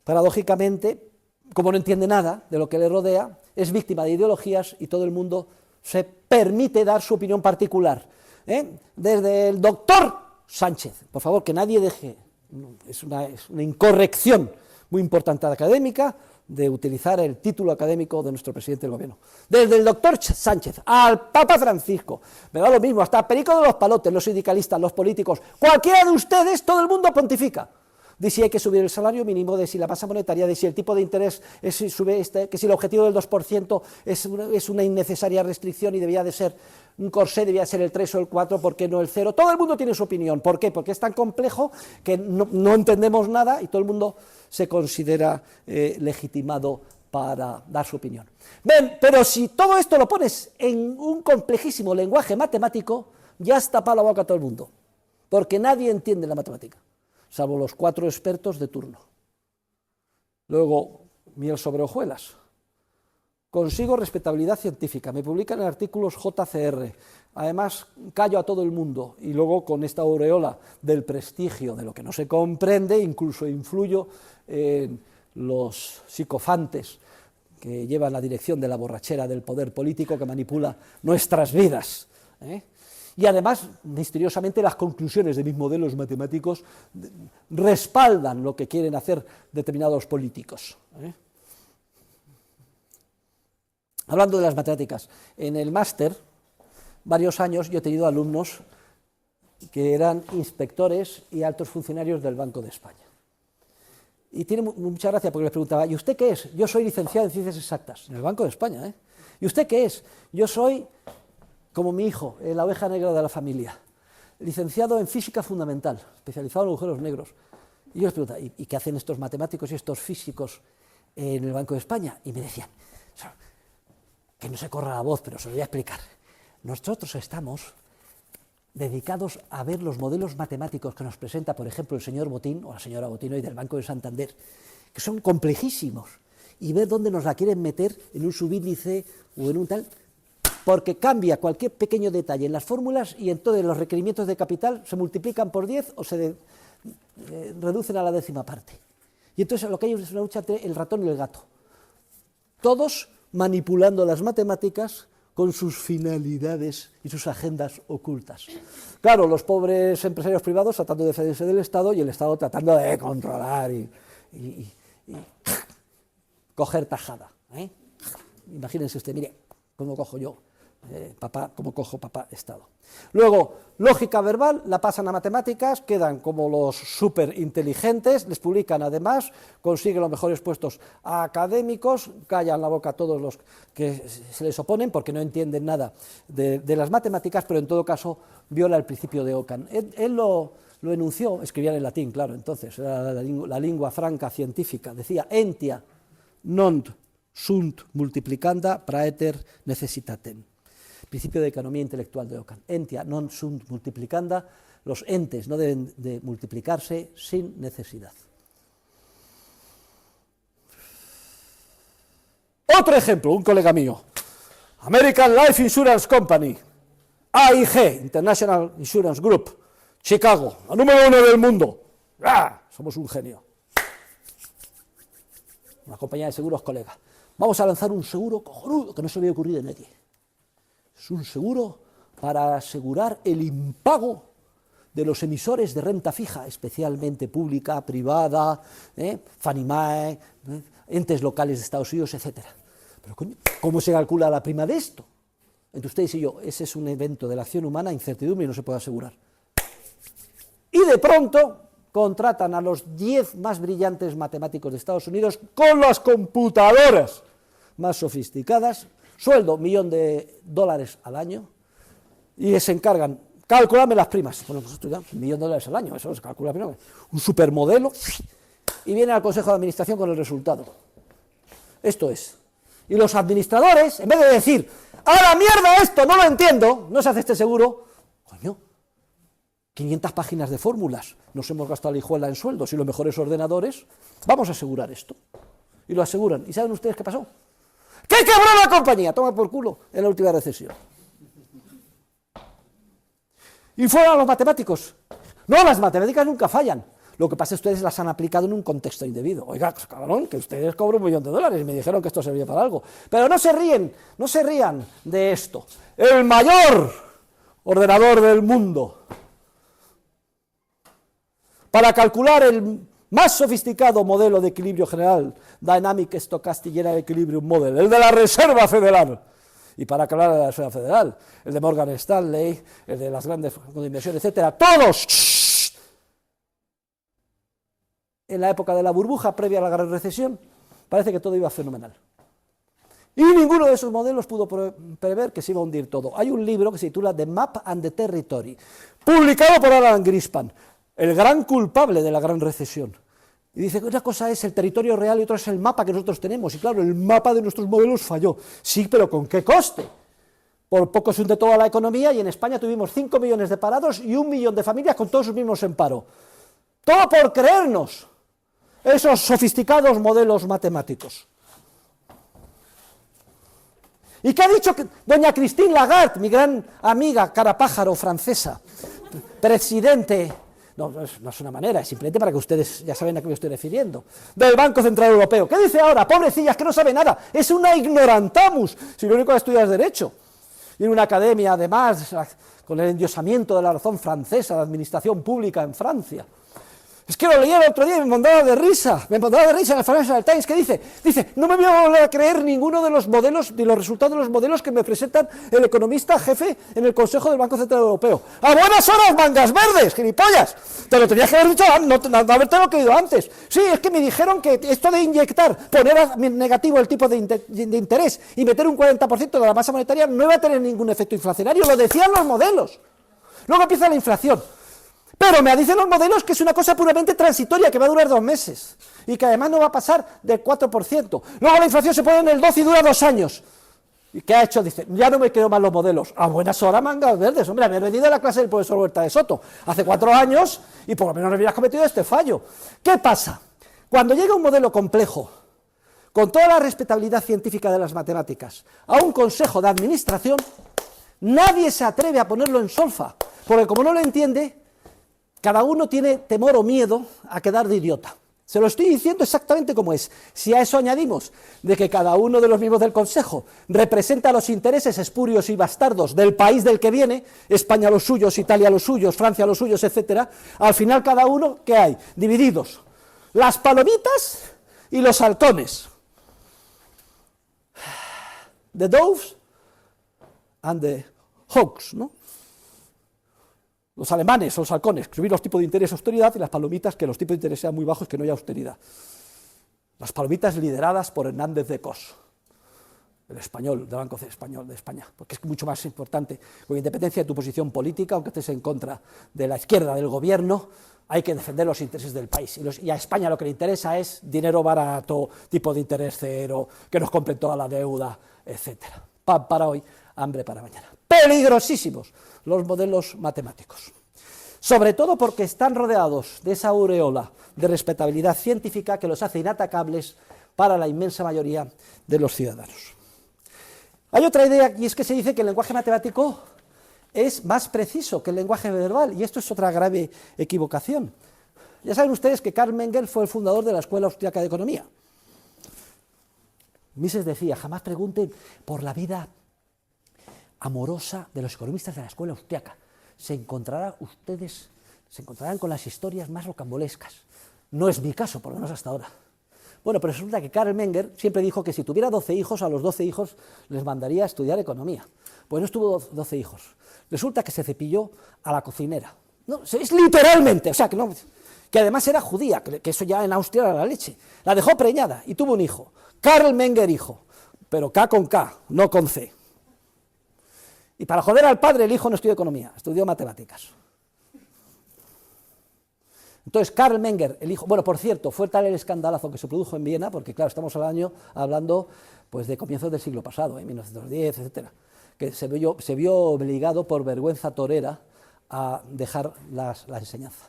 paradójicamente, como no entiende nada de lo que le rodea, es víctima de ideologías y todo el mundo se permite dar su opinión particular. Desde el doctor Sánchez, por favor, que nadie deje, es una incorrección muy importante académica de utilizar el título académico de nuestro presidente del gobierno. Desde el doctor Sánchez al Papa Francisco, me da lo mismo, hasta Perico de los Palotes, los sindicalistas, los políticos, cualquiera de ustedes, todo el mundo pontifica. De si hay que subir el salario mínimo, de si la masa monetaria, de si el tipo de interés sube, que si el objetivo del 2% es una innecesaria restricción y debía de ser un corsé, debía ser el 3 o el 4, ¿por qué no el 0? Todo el mundo tiene su opinión. ¿Por qué? Porque es tan complejo que no entendemos nada y todo el mundo se considera legitimado para dar su opinión. Ven, pero si todo esto lo pones en un complejísimo lenguaje matemático, ya has tapado la boca a todo el mundo, porque nadie entiende la matemática, salvo los 4 expertos de turno. Luego, miel sobre hojuelas. Consigo respetabilidad científica, me publican en artículos JCR, además callo a todo el mundo y luego con esta aureola del prestigio de lo que no se comprende, incluso influyo en los psicofantes que llevan la dirección de la borrachera del poder político que manipula nuestras vidas. Y además, misteriosamente, las conclusiones de mis modelos matemáticos respaldan lo que quieren hacer determinados políticos. Hablando de las matemáticas, en el máster, varios años yo he tenido alumnos que eran inspectores y altos funcionarios del Banco de España. Y tiene mucha gracia porque les preguntaba, ¿y usted qué es? Yo soy licenciado en Ciencias Exactas, en el Banco de España, ¿eh? ¿Y usted qué es? Yo soy, como mi hijo, la oveja negra de la familia, licenciado en Física Fundamental, especializado en agujeros negros. Y yo les preguntaba, ¿y qué hacen estos matemáticos y estos físicos en el Banco de España? Y me decían, que no se corra la voz, pero se lo voy a explicar. Nosotros estamos dedicados a ver los modelos matemáticos que nos presenta, por ejemplo, el señor Botín o la señora Botín hoy del Banco de Santander, que son complejísimos, y ver dónde nos la quieren meter en un subíndice o en un tal, porque cambia cualquier pequeño detalle en las fórmulas y entonces los requerimientos de capital se multiplican por 10 o se reducen a la 10ª parte. Y entonces lo que hay es una lucha entre el ratón y el gato. Todos manipulando las matemáticas con sus finalidades y sus agendas ocultas. Claro, los pobres empresarios privados tratando de defenderse del Estado y el Estado tratando de controlar y coger tajada. Imagínense usted, mire, cómo cojo yo, papá, cómo cojo papá Estado. Luego, lógica verbal, la pasan a matemáticas, quedan como los súper inteligentes, les publican además, consiguen los mejores puestos académicos, callan la boca a todos los que se les oponen porque no entienden nada de las matemáticas, pero en todo caso viola el principio de Ockham. Él lo enunció, escribía en latín, claro, entonces, era la lingua franca científica, decía, entia non sunt multiplicanda praeter necessitatem. Principio de economía intelectual de Ockham. Entia non sunt multiplicanda, los entes no deben de multiplicarse sin necesidad. Otro ejemplo, un colega mío, American Life Insurance Company, AIG, International Insurance Group, Chicago, la número 1 del mundo. ¡Ah! Somos un genio. Una compañía de seguros colega. Vamos a lanzar un seguro cojonudo que no se le había ocurrido a nadie. Es un seguro para asegurar el impago de los emisores de renta fija, especialmente pública, privada, Fannie Mae, entes locales de Estados Unidos, etc. Pero coño, ¿cómo se calcula la prima de esto? Entre ustedes y yo, ese es un evento de la acción humana, incertidumbre y no se puede asegurar. Y de pronto contratan a los 10 más brillantes matemáticos de Estados Unidos con las computadoras más sofisticadas, sueldo $1.000.000 al año, y se encargan, calcularme las primas. Bueno, pues esto ya, $1.000.000 al año, eso se calcula primero. Un supermodelo, y viene al Consejo de Administración con el resultado. Esto es. Y los administradores, en vez de decir, ¡a la mierda esto, no lo entiendo!, no se hace este seguro, coño, 500 páginas de fórmulas, nos hemos gastado la hijuela en sueldos y los mejores ordenadores, vamos a asegurar esto. Y lo aseguran. ¿Y saben ustedes qué pasó? ¡Que quebró la compañía! Toma por culo en la última recesión. Y fueron los matemáticos. No, las matemáticas nunca fallan. Lo que pasa es que ustedes las han aplicado en un contexto indebido. Oiga, cabrón, que ustedes cobran $1.000.000 y me dijeron que esto servía para algo. Pero no se rían de esto. El mayor ordenador del mundo, para calcular el más sofisticado modelo de equilibrio general, Dynamic Stochastic General Equilibrium Model, el de la Reserva Federal, y para calcular la Reserva Federal, el de Morgan Stanley, el de las grandes fondos de inversión, etcétera, todos en la época de la burbuja previa a la gran recesión, parece que todo iba fenomenal. Y ninguno de esos modelos pudo prever que se iba a hundir todo. Hay un libro que se titula The Map and the Territory, publicado por Alan Greenspan, el gran culpable de la gran recesión. Y dice que una cosa es el territorio real y otra es el mapa que nosotros tenemos. Y claro, el mapa de nuestros modelos falló. Sí, pero ¿con qué coste? Por poco se hunde toda la economía y en España tuvimos 5 millones de parados y 1 millón de familias con todos sus mismos en paro. Todo por creernos esos sofisticados modelos matemáticos. ¿Y qué ha dicho doña Christine Lagarde, mi gran amiga carapájaro francesa, presidente? No es una manera, es simplemente para que ustedes ya saben a qué me estoy refiriendo. Del Banco Central Europeo. ¿Qué dice ahora? Pobrecillas, que no sabe nada. Es una ignorantamus, si lo único que estudia es Derecho. Y en una academia, además, con el endiosamiento de la razón francesa, de administración pública en Francia. Es que lo leí el otro día y me mandaba de risa en el Financial Times, que dice, no me voy a volver a creer ninguno de los modelos, ni los resultados de los modelos que me presentan el economista jefe en el Consejo del Banco Central Europeo. ¡A buenas horas, mangas verdes, gilipollas! Te lo tenías que haber dicho, no haberte lo creído antes. Sí, es que me dijeron que esto de inyectar, poner a negativo el tipo de interés y meter un 40% de la masa monetaria no iba a tener ningún efecto inflacionario, lo decían los modelos. Luego empieza la inflación. Pero me dicen los modelos que es una cosa puramente transitoria, que va a durar 2 meses, y que además no va a pasar del 4%. Luego la inflación se pone en el 12 y dura 2 años. ¿Y qué ha hecho? Dice, ya no me creo más los modelos. A buenas horas, mangas verdes. Hombre, me he venido a la clase del profesor Huerta de Soto hace 4 años, y por lo menos no hubieras cometido este fallo. ¿Qué pasa? Cuando llega un modelo complejo, con toda la respetabilidad científica de las matemáticas, a un consejo de administración, nadie se atreve a ponerlo en solfa, porque como no lo entiende, cada uno tiene temor o miedo a quedar de idiota. Se lo estoy diciendo exactamente como es. Si a eso añadimos de que cada uno de los miembros del Consejo representa los intereses espurios y bastardos del país del que viene, España los suyos, Italia los suyos, Francia los suyos, etcétera, al final cada uno, ¿qué hay? Divididos. Las palomitas y los halcones. The doves and the hawks, ¿no? Los alemanes o los halcones, subir los tipos de interés austeridad, y las palomitas, que los tipos de interés sean muy bajos, que no haya austeridad. Las palomitas lideradas por Hernández de Cos, el español, del Banco Español de España, porque es mucho más importante, con independencia de tu posición política, aunque estés en contra de la izquierda del gobierno, hay que defender los intereses del país. Y a España lo que le interesa es dinero barato, tipo de interés cero, que nos compren toda la deuda, etcétera. Pan para hoy, hambre para mañana. Peligrosísimos los modelos matemáticos, sobre todo porque están rodeados de esa aureola de respetabilidad científica que los hace inatacables para la inmensa mayoría de los ciudadanos. Hay otra idea, y es que se dice que el lenguaje matemático es más preciso que el lenguaje verbal, y esto es otra grave equivocación. Ya saben ustedes que Karl Menger fue el fundador de la Escuela Austriaca de Economía. Mises decía, jamás pregunten por la vida amorosa de los economistas de la escuela austriaca. Se encontrarán con las historias más rocambolescas. No es mi caso, por lo menos hasta ahora. Bueno, pero resulta que Karl Menger siempre dijo que si tuviera 12 hijos, a los 12 hijos les mandaría a estudiar economía. Pues no estuvo 12 hijos. Resulta que se cepilló a la cocinera. No, es literalmente, o sea, que además era judía, que eso ya en Austria era la leche. La dejó preñada y tuvo un hijo. Karl Menger hijo, pero K con K, no con C. Y para joder al padre, el hijo no estudió economía, estudió matemáticas. Entonces, Karl Menger, el hijo, bueno, por cierto, fue tal el escandalazo que se produjo en Viena, porque claro, estamos hablando pues, de comienzos del siglo pasado, en 1910, etcétera, que se vio obligado por vergüenza torera a dejar la enseñanza.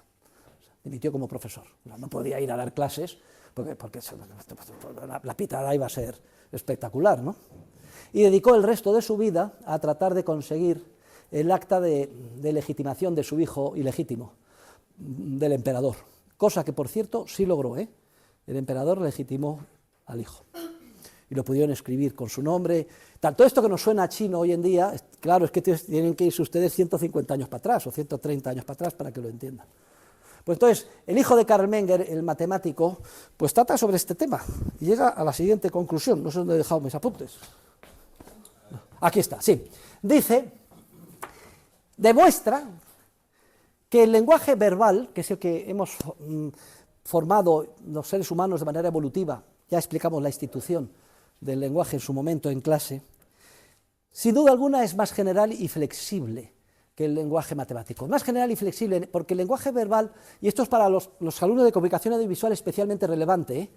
Dimitió como profesor, no podía ir a dar clases, porque la pitada iba a ser espectacular, ¿no? Y dedicó el resto de su vida a tratar de conseguir el acta de legitimación de su hijo ilegítimo, del emperador, cosa que por cierto sí logró, ¿eh? El emperador legitimó al hijo y lo pudieron escribir con su nombre. Todo esto que nos suena a chino hoy en día, claro, es que tienen que irse ustedes 150 años para atrás o 130 años para atrás para que lo entiendan. Pues entonces, el hijo de Karl Menger, el matemático, pues trata sobre este tema y llega a la siguiente conclusión. No sé dónde he dejado mis apuntes. Aquí está, sí. Dice, demuestra que el lenguaje verbal, que es el que hemos formado los seres humanos de manera evolutiva, ya explicamos la institución del lenguaje en su momento en clase, sin duda alguna es más general y flexible que el lenguaje matemático. Más general y flexible porque el lenguaje verbal, y esto es para los alumnos de comunicación audiovisual especialmente relevante,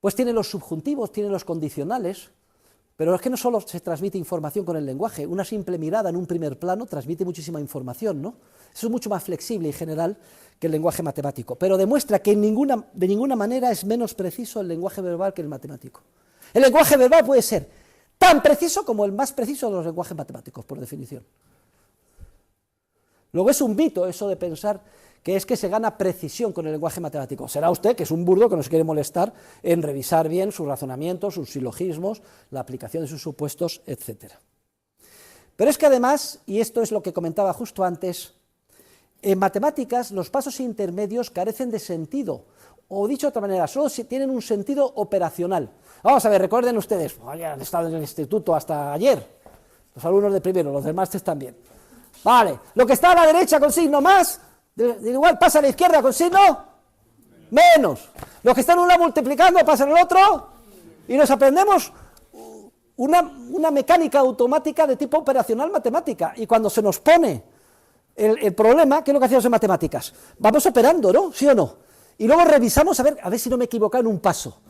pues tiene los subjuntivos, tiene los condicionales, pero es que no solo se transmite información con el lenguaje, una simple mirada en un primer plano transmite muchísima información, ¿no? Eso es mucho más flexible y general que el lenguaje matemático, pero demuestra que de ninguna manera es menos preciso el lenguaje verbal que el matemático. El lenguaje verbal puede ser tan preciso como el más preciso de los lenguajes matemáticos, por definición. Luego es un mito eso de pensar que es que se gana precisión con el lenguaje matemático. Será usted, que es un burdo que no se quiere molestar en revisar bien sus razonamientos, sus silogismos, la aplicación de sus supuestos, etc. Pero es que además, y esto es lo que comentaba justo antes, en matemáticas los pasos intermedios carecen de sentido, o dicho de otra manera, solo tienen un sentido operacional. Vamos a ver, recuerden ustedes, han estado en el instituto hasta ayer, los alumnos de primero, los del máster también. Vale, lo que está a la derecha con signo más, igual pasa a la izquierda con signo menos. Los que están en un lado multiplicando pasan al otro y nos aprendemos una mecánica automática de tipo operacional matemática. Y cuando se nos pone el problema, ¿qué es lo que hacemos en matemáticas? Vamos operando, ¿no? ¿Sí o no? Y luego revisamos a ver si no me he equivocado en un paso.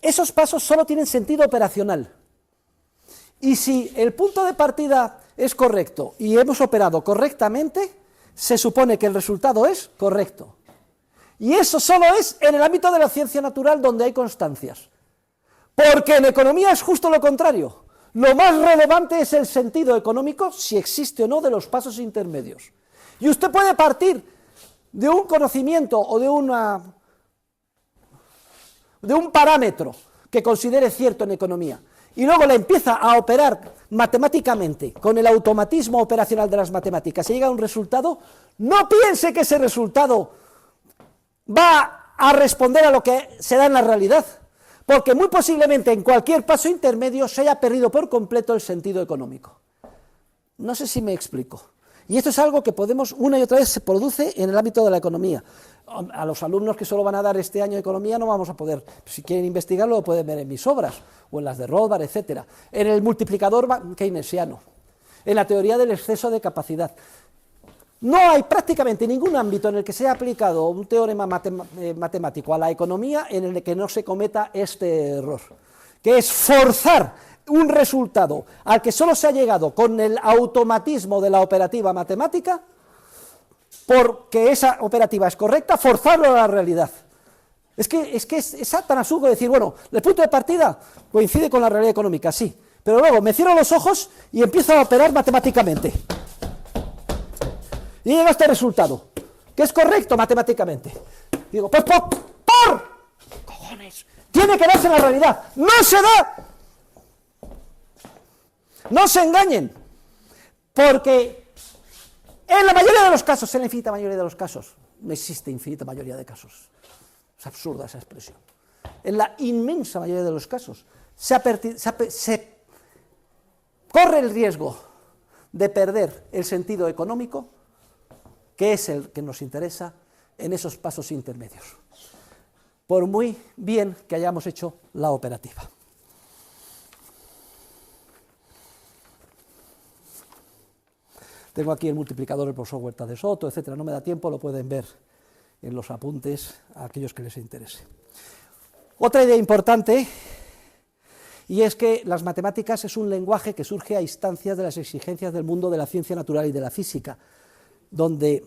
Esos pasos solo tienen sentido operacional. Y si el punto de partida es correcto y hemos operado correctamente, se supone que el resultado es correcto. Y eso solo es en el ámbito de la ciencia natural donde hay constancias. Porque en economía es justo lo contrario. Lo más relevante es el sentido económico, si existe o no, de los pasos intermedios. Y usted puede partir de un conocimiento o de un parámetro que considere cierto en economía, y luego le empieza a operar matemáticamente, con el automatismo operacional de las matemáticas, y llega a un resultado, no piense que ese resultado va a responder a lo que se da en la realidad, porque muy posiblemente en cualquier paso intermedio se haya perdido por completo el sentido económico. No sé si me explico. Y esto es algo que podemos, una y otra vez se produce en el ámbito de la economía. A los alumnos que solo van a dar este año economía no vamos a poder, si quieren investigarlo lo pueden ver en mis obras, o en las de Rothbard, etc. En el multiplicador keynesiano, en la teoría del exceso de capacidad. No hay prácticamente ningún ámbito en el que se haya aplicado un teorema matemático a la economía en el que no se cometa este error, que es forzar un resultado al que solo se ha llegado con el automatismo de la operativa matemática, porque esa operativa es correcta, forzarlo a la realidad. Es que es tan absurdo decir, bueno, el punto de partida coincide con la realidad económica, sí, pero luego me cierro los ojos y empiezo a operar matemáticamente. Y llega a este resultado, que es correcto matemáticamente. Digo, pues por cojones, tiene que darse en la realidad. ¡No se da! No se engañen, porque en la mayoría de los casos, en la infinita mayoría de los casos, no existe infinita mayoría de casos. Es absurda esa expresión. En la inmensa mayoría de los casos se corre el riesgo de perder el sentido económico, que es el que nos interesa, en esos pasos intermedios, por muy bien que hayamos hecho la operativa. Tengo aquí el multiplicador del profesor Huerta de Soto, etcétera. No me da tiempo, lo pueden ver en los apuntes a aquellos que les interese. Otra idea importante, y es que las matemáticas es un lenguaje que surge a instancias de las exigencias del mundo de la ciencia natural y de la física, donde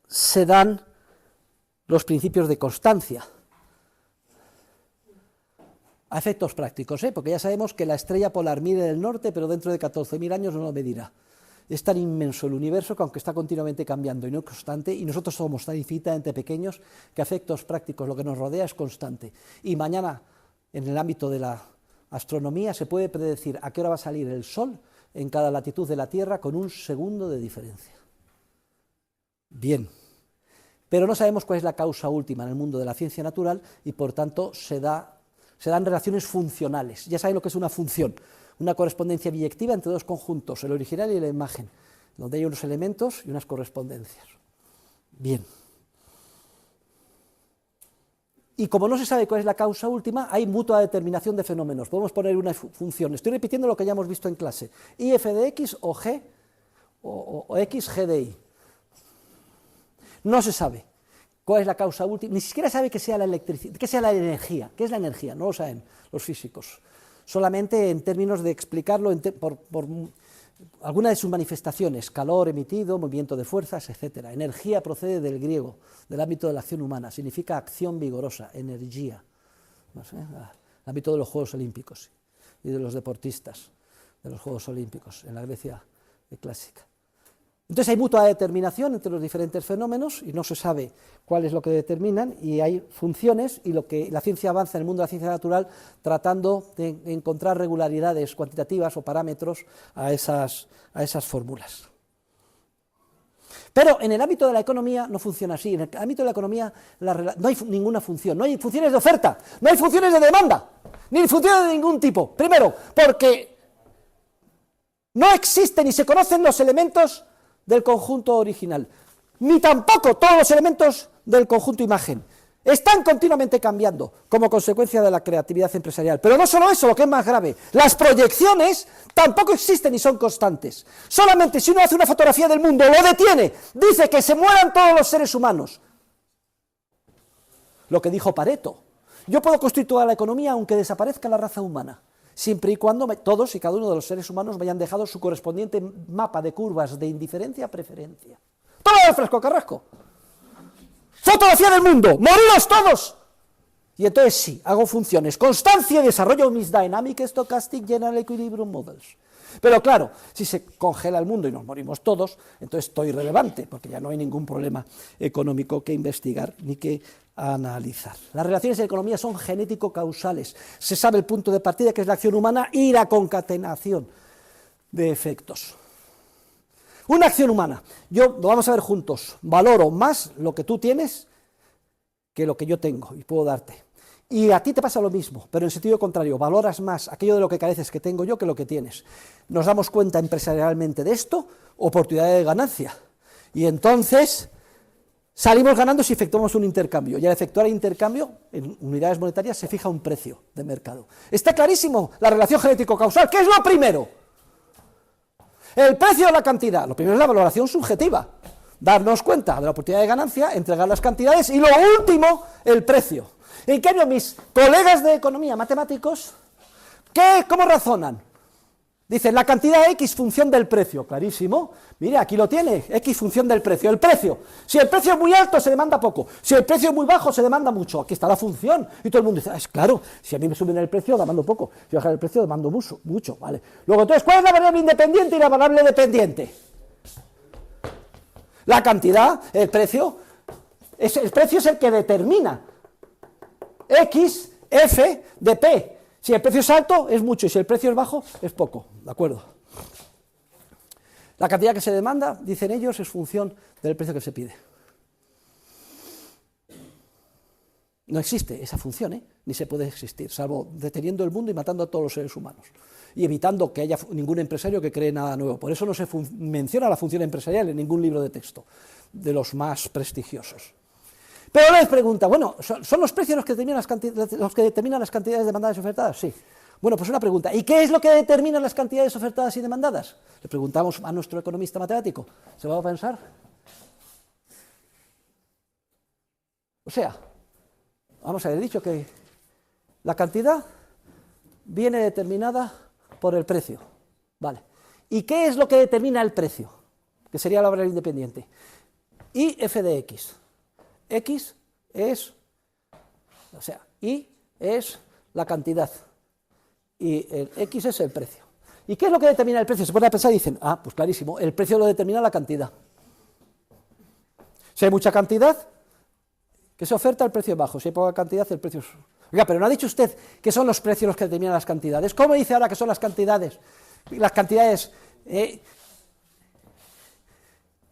se dan los principios de constancia. A efectos prácticos, porque ya sabemos que la estrella polar mide el norte, pero dentro de 14.000 años no lo medirá. Es tan inmenso el universo que aunque está continuamente cambiando y no constante, y nosotros somos tan infinitamente pequeños que a efectos prácticos lo que nos rodea es constante. Y mañana, en el ámbito de la astronomía, se puede predecir a qué hora va a salir el Sol en cada latitud de la Tierra con 1 segundo de diferencia. Bien, pero no sabemos cuál es la causa última en el mundo de la ciencia natural y por tanto se dan relaciones funcionales. Ya saben lo que es una función, una correspondencia biyectiva entre dos conjuntos, el original y la imagen, donde hay unos elementos y unas correspondencias. Bien. Y como no se sabe cuál es la causa última, hay mutua determinación de fenómenos. Podemos poner una función. Estoy repitiendo lo que ya hemos visto en clase. I f de x o g o x g de y. No se sabe cuál es la causa última, ni siquiera sabe que sea la electricidad, que sea la energía. ¿Qué es la energía? No lo saben los físicos. Solamente en términos de explicarlo por alguna de sus manifestaciones, calor emitido, movimiento de fuerzas, etc. Energía procede del griego, del ámbito de la acción humana, significa acción vigorosa, energía. El ámbito de los Juegos Olímpicos y de los deportistas de los Juegos Olímpicos en la Grecia clásica. Entonces hay mutua determinación entre los diferentes fenómenos y no se sabe cuál es lo que determinan, y hay funciones, y lo que la ciencia avanza en el mundo de la ciencia natural tratando de encontrar regularidades cuantitativas o parámetros a esas fórmulas. Pero en el ámbito de la economía no funciona así. En el ámbito de la economía no hay ninguna función, no hay funciones de oferta, no hay funciones de demanda, ni funciones de ningún tipo. Primero, porque no existen ni se conocen los elementos del conjunto original, ni tampoco todos los elementos del conjunto imagen. Están continuamente cambiando como consecuencia de la creatividad empresarial. Pero no solo eso, lo que es más grave, las proyecciones tampoco existen y son constantes. Solamente si uno hace una fotografía del mundo, lo detiene, dice que se mueran todos los seres humanos. Lo que dijo Pareto: yo puedo construir toda la economía aunque desaparezca la raza humana, siempre y cuando todos y cada uno de los seres humanos me hayan dejado su correspondiente mapa de curvas de indiferencia a preferencia. Todo el fresco carrasco. Fotografía del mundo, moriros todos. Y entonces sí, hago funciones, constancia y desarrollo mis Dynamic Stochastic General Equilibrium Models. Pero claro, si se congela el mundo y nos morimos todos, entonces estoy irrelevante, porque ya no hay ningún problema económico que investigar ni que analizar. Las relaciones en economía son genético-causales. Se sabe el punto de partida, que es la acción humana, y la concatenación de efectos. Una acción humana, lo vamos a ver juntos, valoro más lo que tú tienes que lo que yo tengo y puedo darte. Y a ti te pasa lo mismo, pero en sentido contrario, valoras más aquello de lo que careces que tengo yo que lo que tienes. Nos damos cuenta empresarialmente de esto, oportunidad de ganancia. Y entonces salimos ganando si efectuamos un intercambio. Y al efectuar el intercambio, en unidades monetarias, se fija un precio de mercado. Está clarísimo la relación genético-causal. ¿Qué es lo primero? El precio o la cantidad. Lo primero es la valoración subjetiva. Darnos cuenta de la oportunidad de ganancia, entregar las cantidades, y lo último, el precio. En cambio, mis colegas de economía, matemáticos, ¿cómo razonan? Dicen, la cantidad X función del precio. Clarísimo. Mire, aquí lo tiene, X función del precio. El precio. Si el precio es muy alto, se demanda poco. Si el precio es muy bajo, se demanda mucho. Aquí está la función. Y todo el mundo dice, es claro, si a mí me suben el precio, demando poco. Si bajan el precio, demando mucho. ¿Vale? Luego, entonces, ¿cuál es la variable independiente y la variable dependiente? La cantidad, el precio es el que determina X, F de P. Si el precio es alto, es mucho, y si el precio es bajo, es poco. ¿De acuerdo? La cantidad que se demanda, dicen ellos, es función del precio que se pide. No existe esa función, ni se puede existir, salvo deteniendo el mundo y matando a todos los seres humanos, y evitando que haya ningún empresario que cree nada nuevo. Por eso no se menciona la función empresarial en ningún libro de texto, de los más prestigiosos. Pero les pregunta, bueno, ¿son los precios los que determinan las cantidades demandadas y ofertadas? Sí. Bueno, pues una pregunta, ¿y qué es lo que determina las cantidades ofertadas y demandadas? Le preguntamos a nuestro economista matemático, ¿se va a pensar? O sea, vamos a ver, he dicho que la cantidad viene determinada por el precio, ¿vale? ¿Y qué es lo que determina el precio? Que sería la variable independiente. Y f de x. X es, o sea, y es la cantidad. Y el X es el precio. ¿Y qué es lo que determina el precio? Se ponen a pensar y dicen, pues clarísimo, el precio lo determina la cantidad. Si hay mucha cantidad, que se oferta, el precio es bajo. Si hay poca cantidad, el precio es... Oiga, pero no ha dicho usted que son los precios los que determinan las cantidades. ¿Cómo dice ahora que son las cantidades? Las cantidades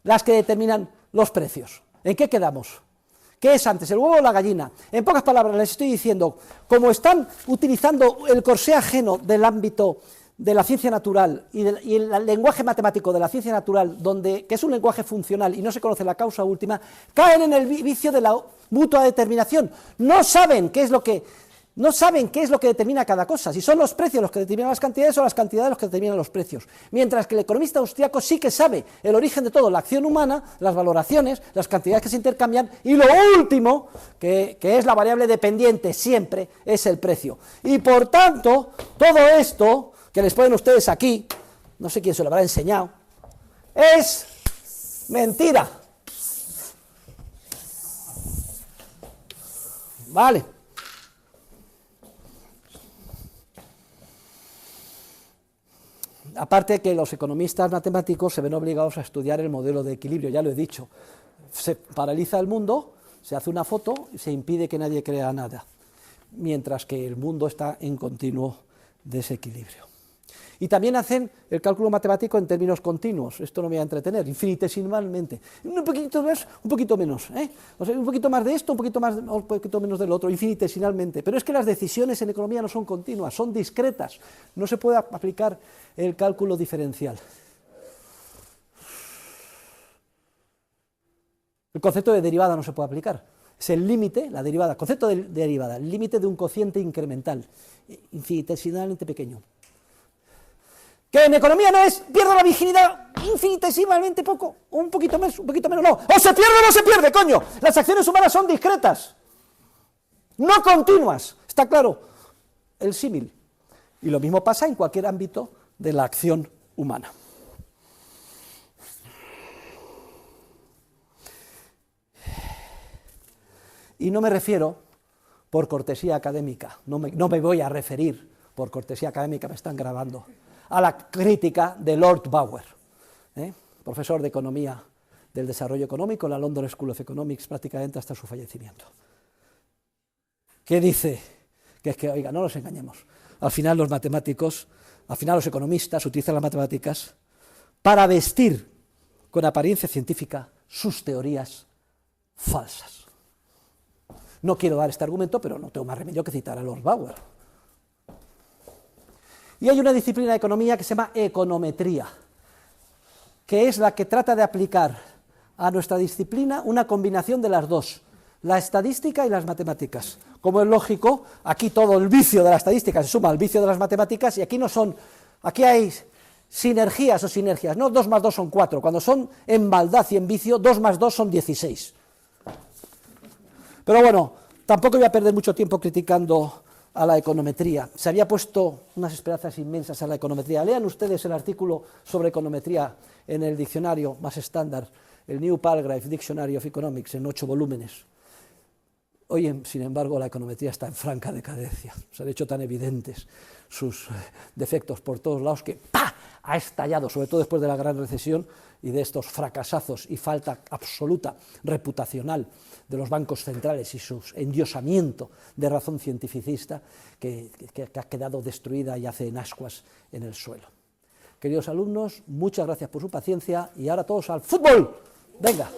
las que determinan los precios. ¿En qué quedamos? ¿Qué es antes, el huevo o la gallina? En pocas palabras, les estoy diciendo, como están utilizando el corsé ajeno del ámbito de la ciencia natural y el lenguaje matemático de la ciencia natural, que es un lenguaje funcional y no se conoce la causa última, caen en el vicio de la mutua determinación. No saben qué es lo que determina cada cosa, si son los precios los que determinan las cantidades o las cantidades los que determinan los precios. Mientras que el economista austriaco sí que sabe el origen de todo, la acción humana, las valoraciones, las cantidades que se intercambian, y lo último, que es la variable dependiente siempre, es el precio. Y por tanto, todo esto que les ponen ustedes aquí, no sé quién se lo habrá enseñado, es mentira. Vale. Aparte que los economistas matemáticos se ven obligados a estudiar el modelo de equilibrio, ya lo he dicho. Se paraliza el mundo, se hace una foto y se impide que nadie crea nada, mientras que el mundo está en continuo desequilibrio. Y también hacen el cálculo matemático en términos continuos, esto no me va a entretener, infinitesimalmente, un poquito más, un poquito menos, o sea, un poquito más de esto, un poquito menos del otro, infinitesimalmente. Pero es que las decisiones en economía no son continuas, son discretas, no se puede aplicar el cálculo diferencial. El concepto de derivada no se puede aplicar, es el límite, la derivada, concepto de derivada, el límite de un cociente incremental, infinitesimalmente pequeño. Que en economía no es, pierdo la virginidad infinitesimalmente poco, un poquito menos, no, o se pierde o no se pierde, coño, las acciones humanas son discretas, no continuas, está claro el símil, y lo mismo pasa en cualquier ámbito de la acción humana. Y no me refiero por cortesía académica, no me voy a referir por cortesía académica, me están grabando, a la crítica de Lord Bauer, profesor de Economía del Desarrollo Económico en la London School of Economics prácticamente hasta su fallecimiento. ¿Qué dice? Que es que, oiga, no nos engañemos, al final los matemáticos, al final los economistas utilizan las matemáticas para vestir con apariencia científica sus teorías falsas. No quiero dar este argumento, pero no tengo más remedio que citar a Lord Bauer. Y hay una disciplina de economía que se llama econometría, que es la que trata de aplicar a nuestra disciplina una combinación de las dos, la estadística y las matemáticas. Como es lógico, aquí todo el vicio de la estadística se suma al vicio de las matemáticas y aquí hay sinergias o sinergias, no 2 más 2 son 4, cuando son en maldad y en vicio, 2 más 2 son 16. Pero bueno, tampoco voy a perder mucho tiempo criticando a la econometría. Se había puesto unas esperanzas inmensas a la econometría. Lean ustedes el artículo sobre econometría en el diccionario más estándar, el New Palgrave Dictionary of Economics, en 8 volúmenes. Hoy, sin embargo, la econometría está en franca decadencia. Se han hecho tan evidentes sus defectos por todos lados que ¡pah!, ha estallado, sobre todo después de la gran recesión y de estos fracasazos y falta absoluta reputacional de los bancos centrales y su endiosamiento de razón cientificista que ha quedado destruida y hace en ascuas en el suelo. Queridos alumnos, muchas gracias por su paciencia y ahora todos al fútbol. Venga.